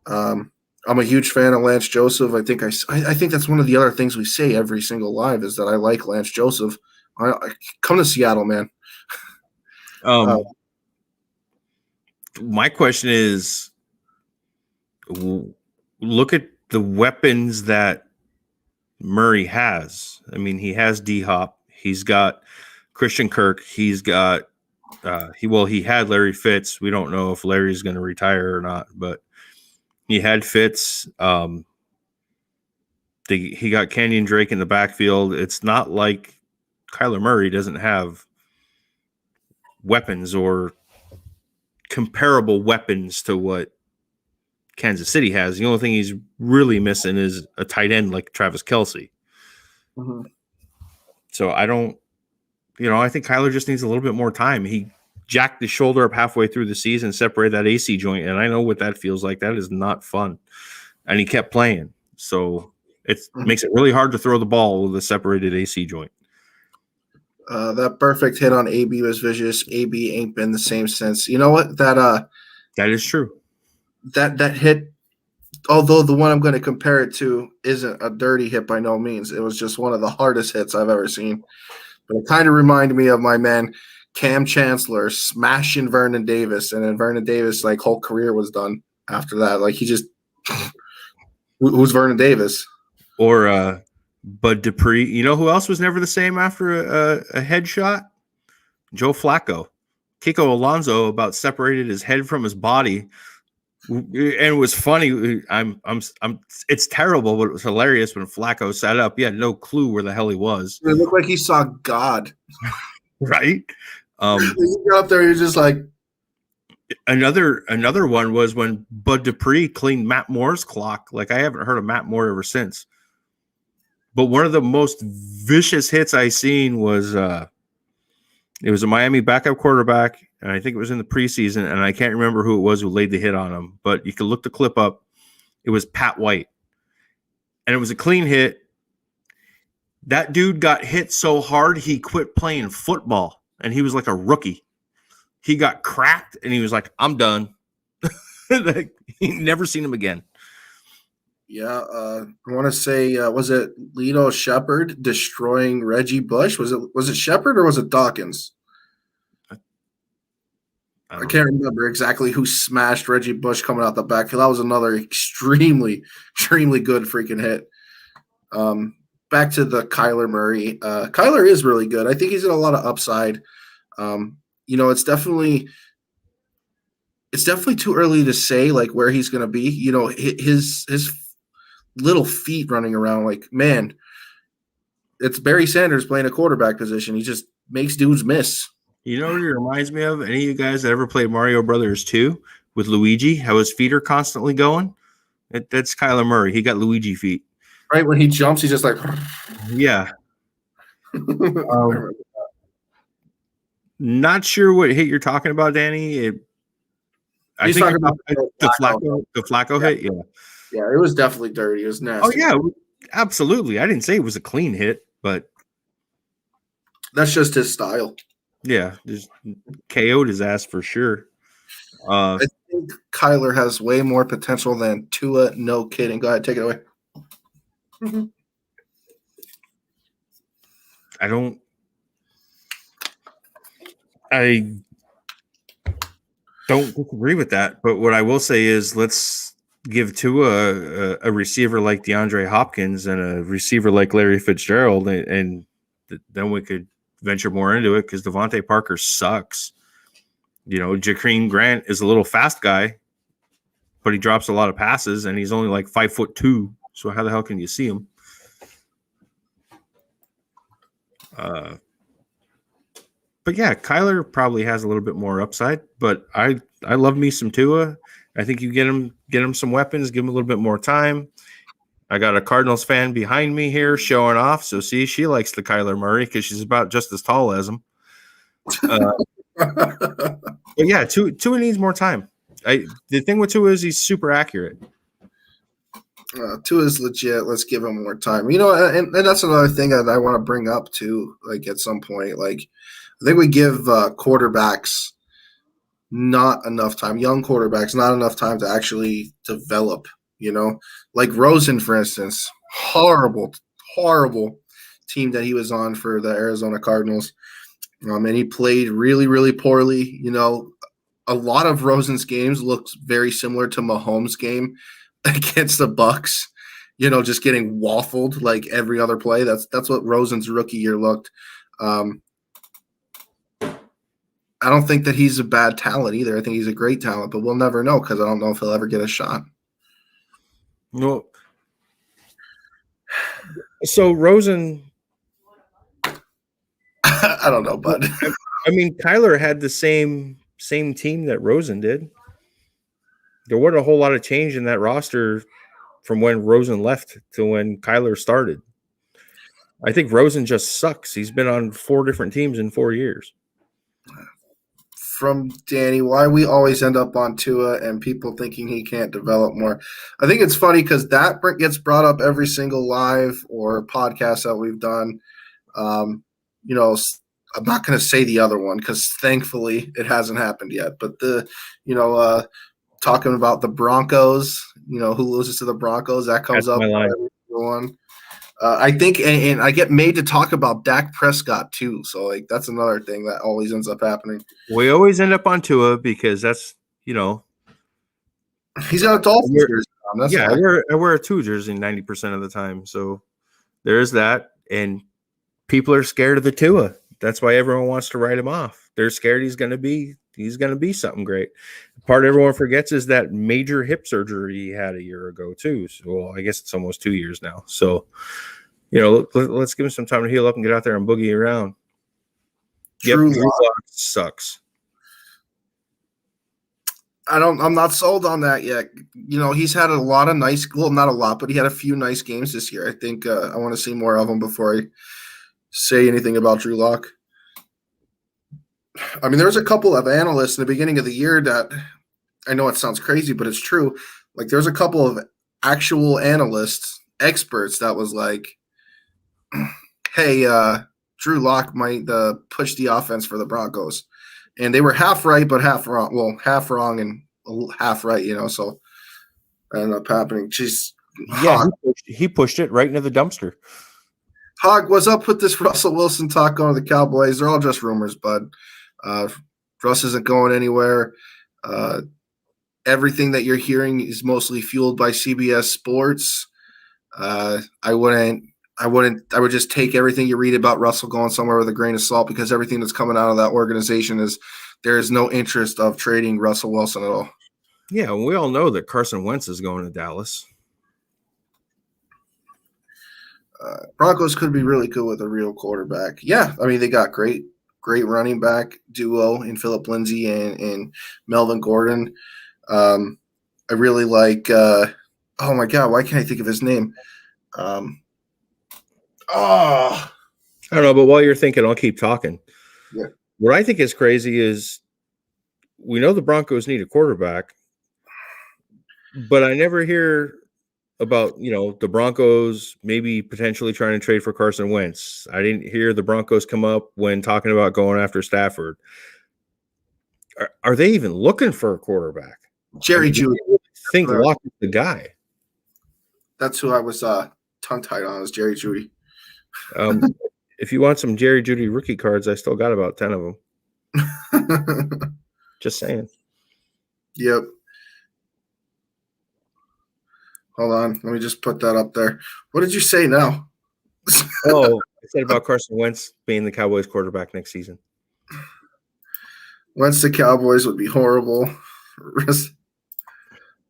S1: I'm a huge fan of Lance Joseph. I think that's one of the other things we say every single live is that I like Lance Joseph. I come to Seattle, man.
S2: My question is, look at the weapons that Murray has. I mean, he has D-Hop. He's got Christian Kirk. He's got he had Larry Fitz. We don't know if Larry's going to retire or not, but he had Fitz. He got Kenyon Drake in the backfield. It's not like Kyler Murray doesn't have weapons or comparable weapons to what Kansas City has. The only thing he's really missing is a tight end like Travis Kelce.
S1: Mm-hmm.
S2: So I think Kyler just needs a little bit more time. He jacked his shoulder up halfway through the season, separated that AC joint, and I know what that feels like. That is not fun. And he kept playing. So it makes it really hard to throw the ball with a separated AC joint.
S1: That perfect hit on AB was vicious. AB ain't been the same since. You know what? That
S2: is true.
S1: That hit, although the one I'm going to compare it to isn't a dirty hit by no means. It was just one of the hardest hits I've ever seen. But it kind of reminded me of my man Cam Chancellor smashing Vernon Davis, and then Vernon Davis' whole career was done after that. Like, he just who's Vernon Davis?
S2: Or Bud Dupree. You know who else was never the same after a headshot? Joe Flacco. Kiko Alonso about separated his head from his body And it was funny. It's terrible, but it was hilarious when Flacco sat up. He had no clue where the hell he was.
S1: It looked like he saw God.
S2: Right.
S1: He got up there, he was just like,
S2: another one was when Bud Dupree cleaned Matt Moore's clock. Like, I haven't heard of Matt Moore ever since. But one of the most vicious hits I seen was it was a Miami backup quarterback, and I think it was in the preseason, and I can't remember who it was who laid the hit on him, but you can look the clip up. It was Pat White, and it was a clean hit. That dude got hit so hard he quit playing football, and he was like a rookie. He got cracked, and he was like, I'm done. Like, he never seen him again.
S1: yeah, I want to say, was it Lito Shepard destroying Reggie Bush? Was it Shepard or was it Dawkins? I can't remember exactly who smashed Reggie Bush coming out the backfield. That was another extremely, extremely good freaking hit. Back to the Kyler Murray. Kyler is really good. I think he's got a lot of upside. It's definitely too early to say like where he's going to be. His little feet running around, like, man, it's Barry Sanders playing a quarterback position. He just makes dudes miss.
S2: You know what it reminds me of? Any of you guys that ever played Mario Brothers 2 with Luigi, how his feet are constantly going? That's Kyler Murray. He got Luigi feet.
S1: Right when he jumps, he's just like,
S2: yeah. Not sure what hit you're talking about, Danny. I think
S1: talking about
S2: the Flacco hit. Yeah.
S1: Yeah, it was definitely dirty. It was nasty.
S2: Oh yeah, absolutely. I didn't say it was a clean hit, but
S1: that's just his style.
S2: Yeah, just KO'd his ass for sure.
S1: I think Kyler has way more potential than Tua. No kidding. Go ahead, take it away.
S2: I don't disagree with that, but what I will say is let's give Tua a receiver like DeAndre Hopkins and a receiver like Larry Fitzgerald, and then we could venture more into it because Devontae Parker sucks. Jakeem Grant is a little fast guy, but he drops a lot of passes, and he's only like 5'2". So how the hell can you see him? But yeah, Kyler probably has a little bit more upside, but I love me some Tua. I think you get him some weapons, give him a little bit more time. I got a Cardinals fan behind me here showing off. So see, she likes the Kyler Murray because she's about just as tall as him. But yeah, Tua needs more time. The thing with Tua is he's super accurate.
S1: Tua is legit. Let's give him more time. And that's another thing that I want to bring up too. Like at some point, like I think we give quarterbacks not enough time. Young quarterbacks not enough time to actually develop. Like Rosen, for instance, horrible team that he was on for the Arizona Cardinals. And he played really, really poorly. A lot of Rosen's games looked very similar to Mahomes' game against the Bucks, just getting waffled like every other play. That's what Rosen's rookie year looked. I don't think that he's a bad talent either. I think he's a great talent, but we'll never know because I don't know if he'll ever get a shot.
S2: No. So Rosen,
S1: I don't know, bud.
S2: I mean, Kyler had the same team that Rosen did. There wasn't a whole lot of change in that roster from when Rosen left to when Kyler started. I think Rosen just sucks. He's been on 4 different teams in 4 years.
S1: From Danny, why we always end up on Tua and people thinking he can't develop more. I think it's funny because that gets brought up every single live or podcast that we've done. I'm not going to say the other one because thankfully it hasn't happened yet. But talking about the Broncos, who loses to the Broncos, that comes up. Every one. I think, and I get made to talk about Dak Prescott too. So like that's another thing that always ends up happening.
S2: We always end up on Tua because that's
S1: he's got a Dolphins jersey on.
S2: Yeah, I wear a 2 jersey 90% of the time. So there's that, and people are scared of the Tua. That's why everyone wants to write him off. They're scared he's going to be he's going to be something great. The part everyone forgets is that major hip surgery he had a year ago too. So, well, I guess it's almost 2 years now. So, let's give him some time to heal up and get out there and boogie around.
S1: Drew
S2: Drew
S1: Lock
S2: Lock sucks.
S1: I'm not sold on that yet. He's had a lot of nice, well, not a lot, but he had a few nice games this year. I think I want to see more of him before I say anything about Drew Lock. I mean, there was a couple of analysts in the beginning of the year that, I know it sounds crazy, but it's true. Like, there's a couple of actual analysts, experts, that was like, hey, Drew Lock might push the offense for the Broncos. And they were half right, but half wrong. Well, half wrong and half right, so that ended up happening. Jeez.
S2: Yeah, he pushed it right into the dumpster.
S1: Hawk, what's up with this Russell Wilson talk going to the Cowboys? They're all just rumors, bud. Russ isn't going anywhere. Everything that you're hearing is mostly fueled by CBS Sports. I would just take everything you read about Russell going somewhere with a grain of salt, because everything that's coming out of that organization is there is no interest of trading Russell Wilson at all.
S2: Yeah, we all know that Carson Wentz is going to Dallas.
S1: Broncos could be really good with a real quarterback. Yeah, I mean, they got great running back duo in Phillip Lindsay and Melvin Gordon. I really like oh my God, why can't I think of his name? I
S2: don't know, but while you're thinking, I'll keep talking.
S1: Yeah.
S2: What I think is crazy is we know the Broncos need a quarterback, but I never hear about, the Broncos maybe potentially trying to trade for Carson Wentz. I didn't hear the Broncos come up when talking about going after Stafford. Are they even looking for a quarterback?
S1: Jerry Jeudy.
S2: I think Locke is the guy.
S1: That's who I was tongue-tied on, is Jerry Jeudy.
S2: If you want some Jerry Jeudy rookie cards, I still got about 10 of them. Just saying.
S1: Yep. Hold on. Let me just put that up there. What did you say now?
S2: Oh, I said about Carson Wentz being the Cowboys quarterback next season.
S1: Wentz the Cowboys would be horrible.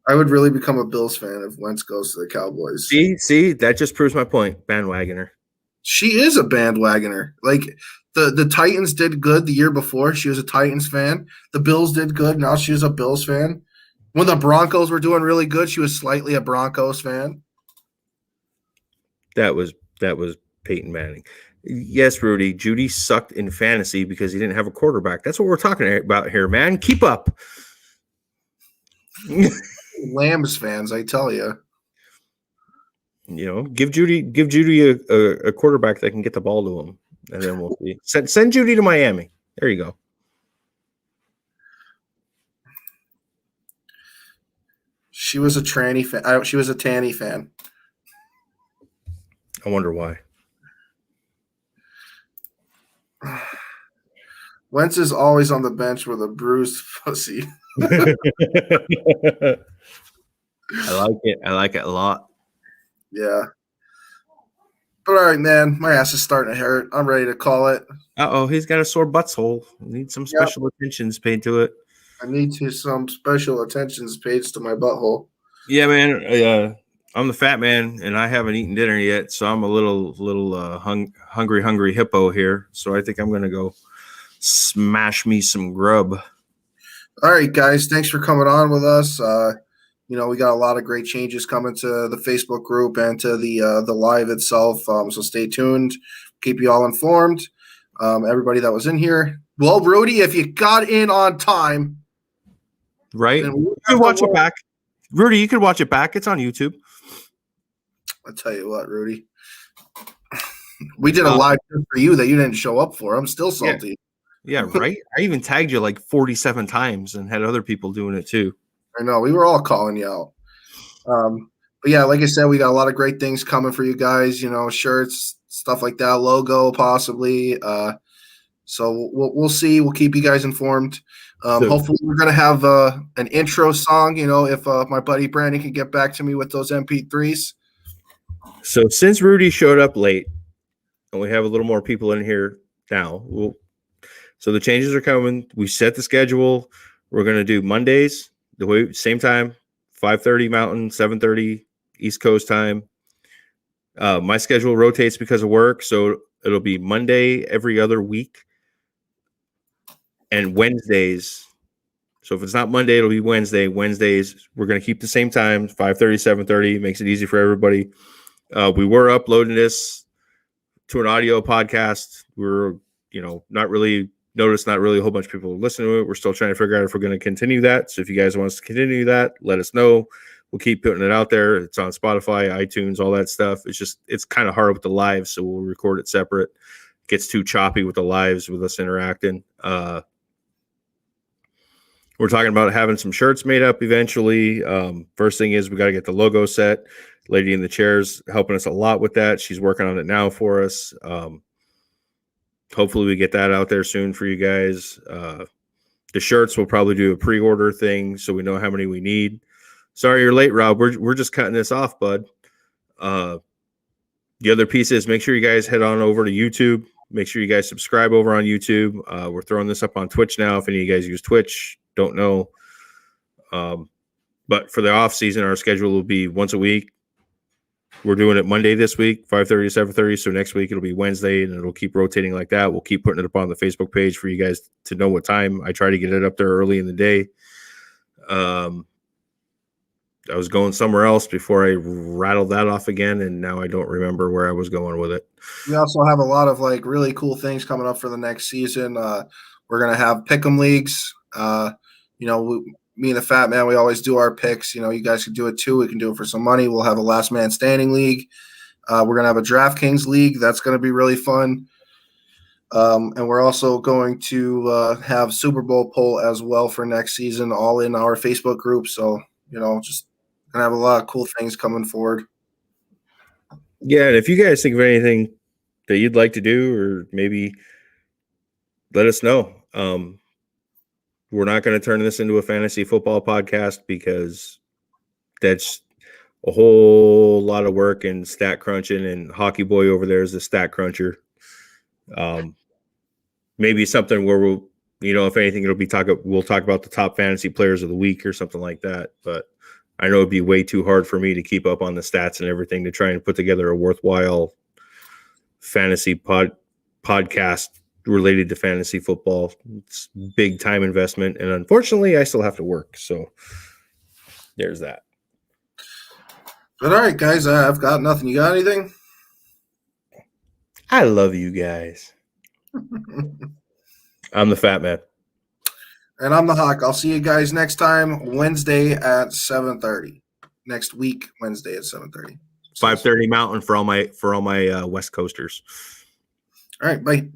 S1: I would really become a Bills fan if Wentz goes to the Cowboys.
S2: See, that just proves my point. Bandwagoner.
S1: She is a bandwagoner. Like, the Titans did good the year before. She was a Titans fan. The Bills did good. Now she's a Bills fan. When the Broncos were doing really good, she was slightly a Broncos fan.
S2: That was Peyton Manning. Yes, Rudy, Jeudy sucked in fantasy because he didn't have a quarterback. That's what we're talking about here, man. Keep up.
S1: Lambs fans, I tell you.
S2: Give Jeudy a quarterback that can get the ball to him, and then we'll see. Send Jeudy to Miami. There you go.
S1: She was a tranny fan. She was a Tanny fan.
S2: I wonder why.
S1: Wentz is always on the bench with a bruised pussy.
S2: I like it. I like it a lot.
S1: Yeah. But all right, man. My ass is starting to hurt. I'm ready to call it.
S2: Uh-oh, he's got a sore butthole. Need some special attentions paid to it.
S1: I need some special attentions paid to my butthole.
S2: Yeah, man. I'm the fat man, and I haven't eaten dinner yet, so I'm a little hungry hippo here. So I think I'm going to go smash me some grub.
S1: All right, guys. Thanks for coming on with us. We got a lot of great changes coming to the Facebook group and to the live itself. So stay tuned. Keep you all informed. Everybody that was in here. Well, Rudy, if you got in on time,
S2: right? You can watch it back. Rudy, you can watch it back. It's on YouTube.
S1: I'll tell you what, Rudy. We did a live for you that you didn't show up for. I'm still salty.
S2: Yeah, right? I even tagged you like 47 times and had other people doing it too.
S1: I know. We were all calling you out. But yeah, like I said, we got a lot of great things coming for you guys, shirts, stuff like that, logo possibly. So we'll see. We'll keep you guys informed. Hopefully we're going to have an intro song, if my buddy Brandon can get back to me with those MP3s.
S2: So since Rudy showed up late and we have a little more people in here now, So the changes are coming. We set the schedule. We're going to do Mondays the way same time, 5:30 Mountain, 7:30 East Coast time. My schedule rotates because of work, so it'll be Monday every other week and Wednesdays. So if it's not Monday, it'll be Wednesday. Wednesdays, we're going to keep the same time, 5:30, 7:30. Makes it easy for everybody. We were uploading this to an audio podcast. We're, not really a whole bunch of people listen to it. We're still trying to figure out if we're going to continue that. So if you guys want us to continue that, let us know. We'll keep putting it out there. It's on Spotify, iTunes, all that stuff. It's kind of hard with the lives, so we'll record it separate. It gets too choppy with the lives with us interacting. We're talking about having some shirts made up eventually. First thing is we got to get the logo set. Lady in the chair's helping us a lot with that. She's working on it now for us. Hopefully we get that out there soon for you guys. The shirts, we'll probably do a pre-order thing so we know how many we need. Sorry you're late, Rob. We're just cutting this off, bud. The other piece is make sure you guys head on over to YouTube. Make sure you guys subscribe over on YouTube. We're throwing this up on Twitch now. If any of you guys use Twitch, don't know. But for the off season, our schedule will be once a week. We're doing it Monday this week, 5:30 to 7:30. So next week it'll be Wednesday, and it'll keep rotating like that. We'll keep putting it up on the Facebook page for you guys to know what time. I try to get it up there early in the day. I was going somewhere else before I rattled that off again, and now I don't remember where I was going with it.
S1: We also have a lot of really cool things coming up for the next season. We're gonna have pick'em leagues. Me and the Fat Man, we always do our picks. You guys can do it too. We can do it for some money. We'll have a last man standing league. We're gonna have a DraftKings league. That's gonna be really fun. And we're also going to have Super Bowl poll as well for next season, all in our Facebook group. So just gonna have a lot of cool things coming forward.
S2: Yeah, and if you guys think of anything that you'd like to do, or maybe let us know. We're not going to turn this into a fantasy football podcast because that's a whole lot of work and stat crunching, and Hockey Boy over there is a stat cruncher. Maybe something where we'll, if anything, we'll talk about the top fantasy players of the week or something like that. But I know it'd be way too hard for me to keep up on the stats and everything to try and put together a worthwhile fantasy podcast related to fantasy football. It's big time investment, and unfortunately I still have to work, so there's that.
S1: But all right, guys, I've got nothing. You got anything?
S2: I love you guys. I'm the Fat Man,
S1: and I'm the Hawk. I'll see you guys next time, Wednesday at 7:30. Next week, Wednesday at 7:30.
S2: 5:30 Mountain for all my West Coasters.
S1: All right, bye.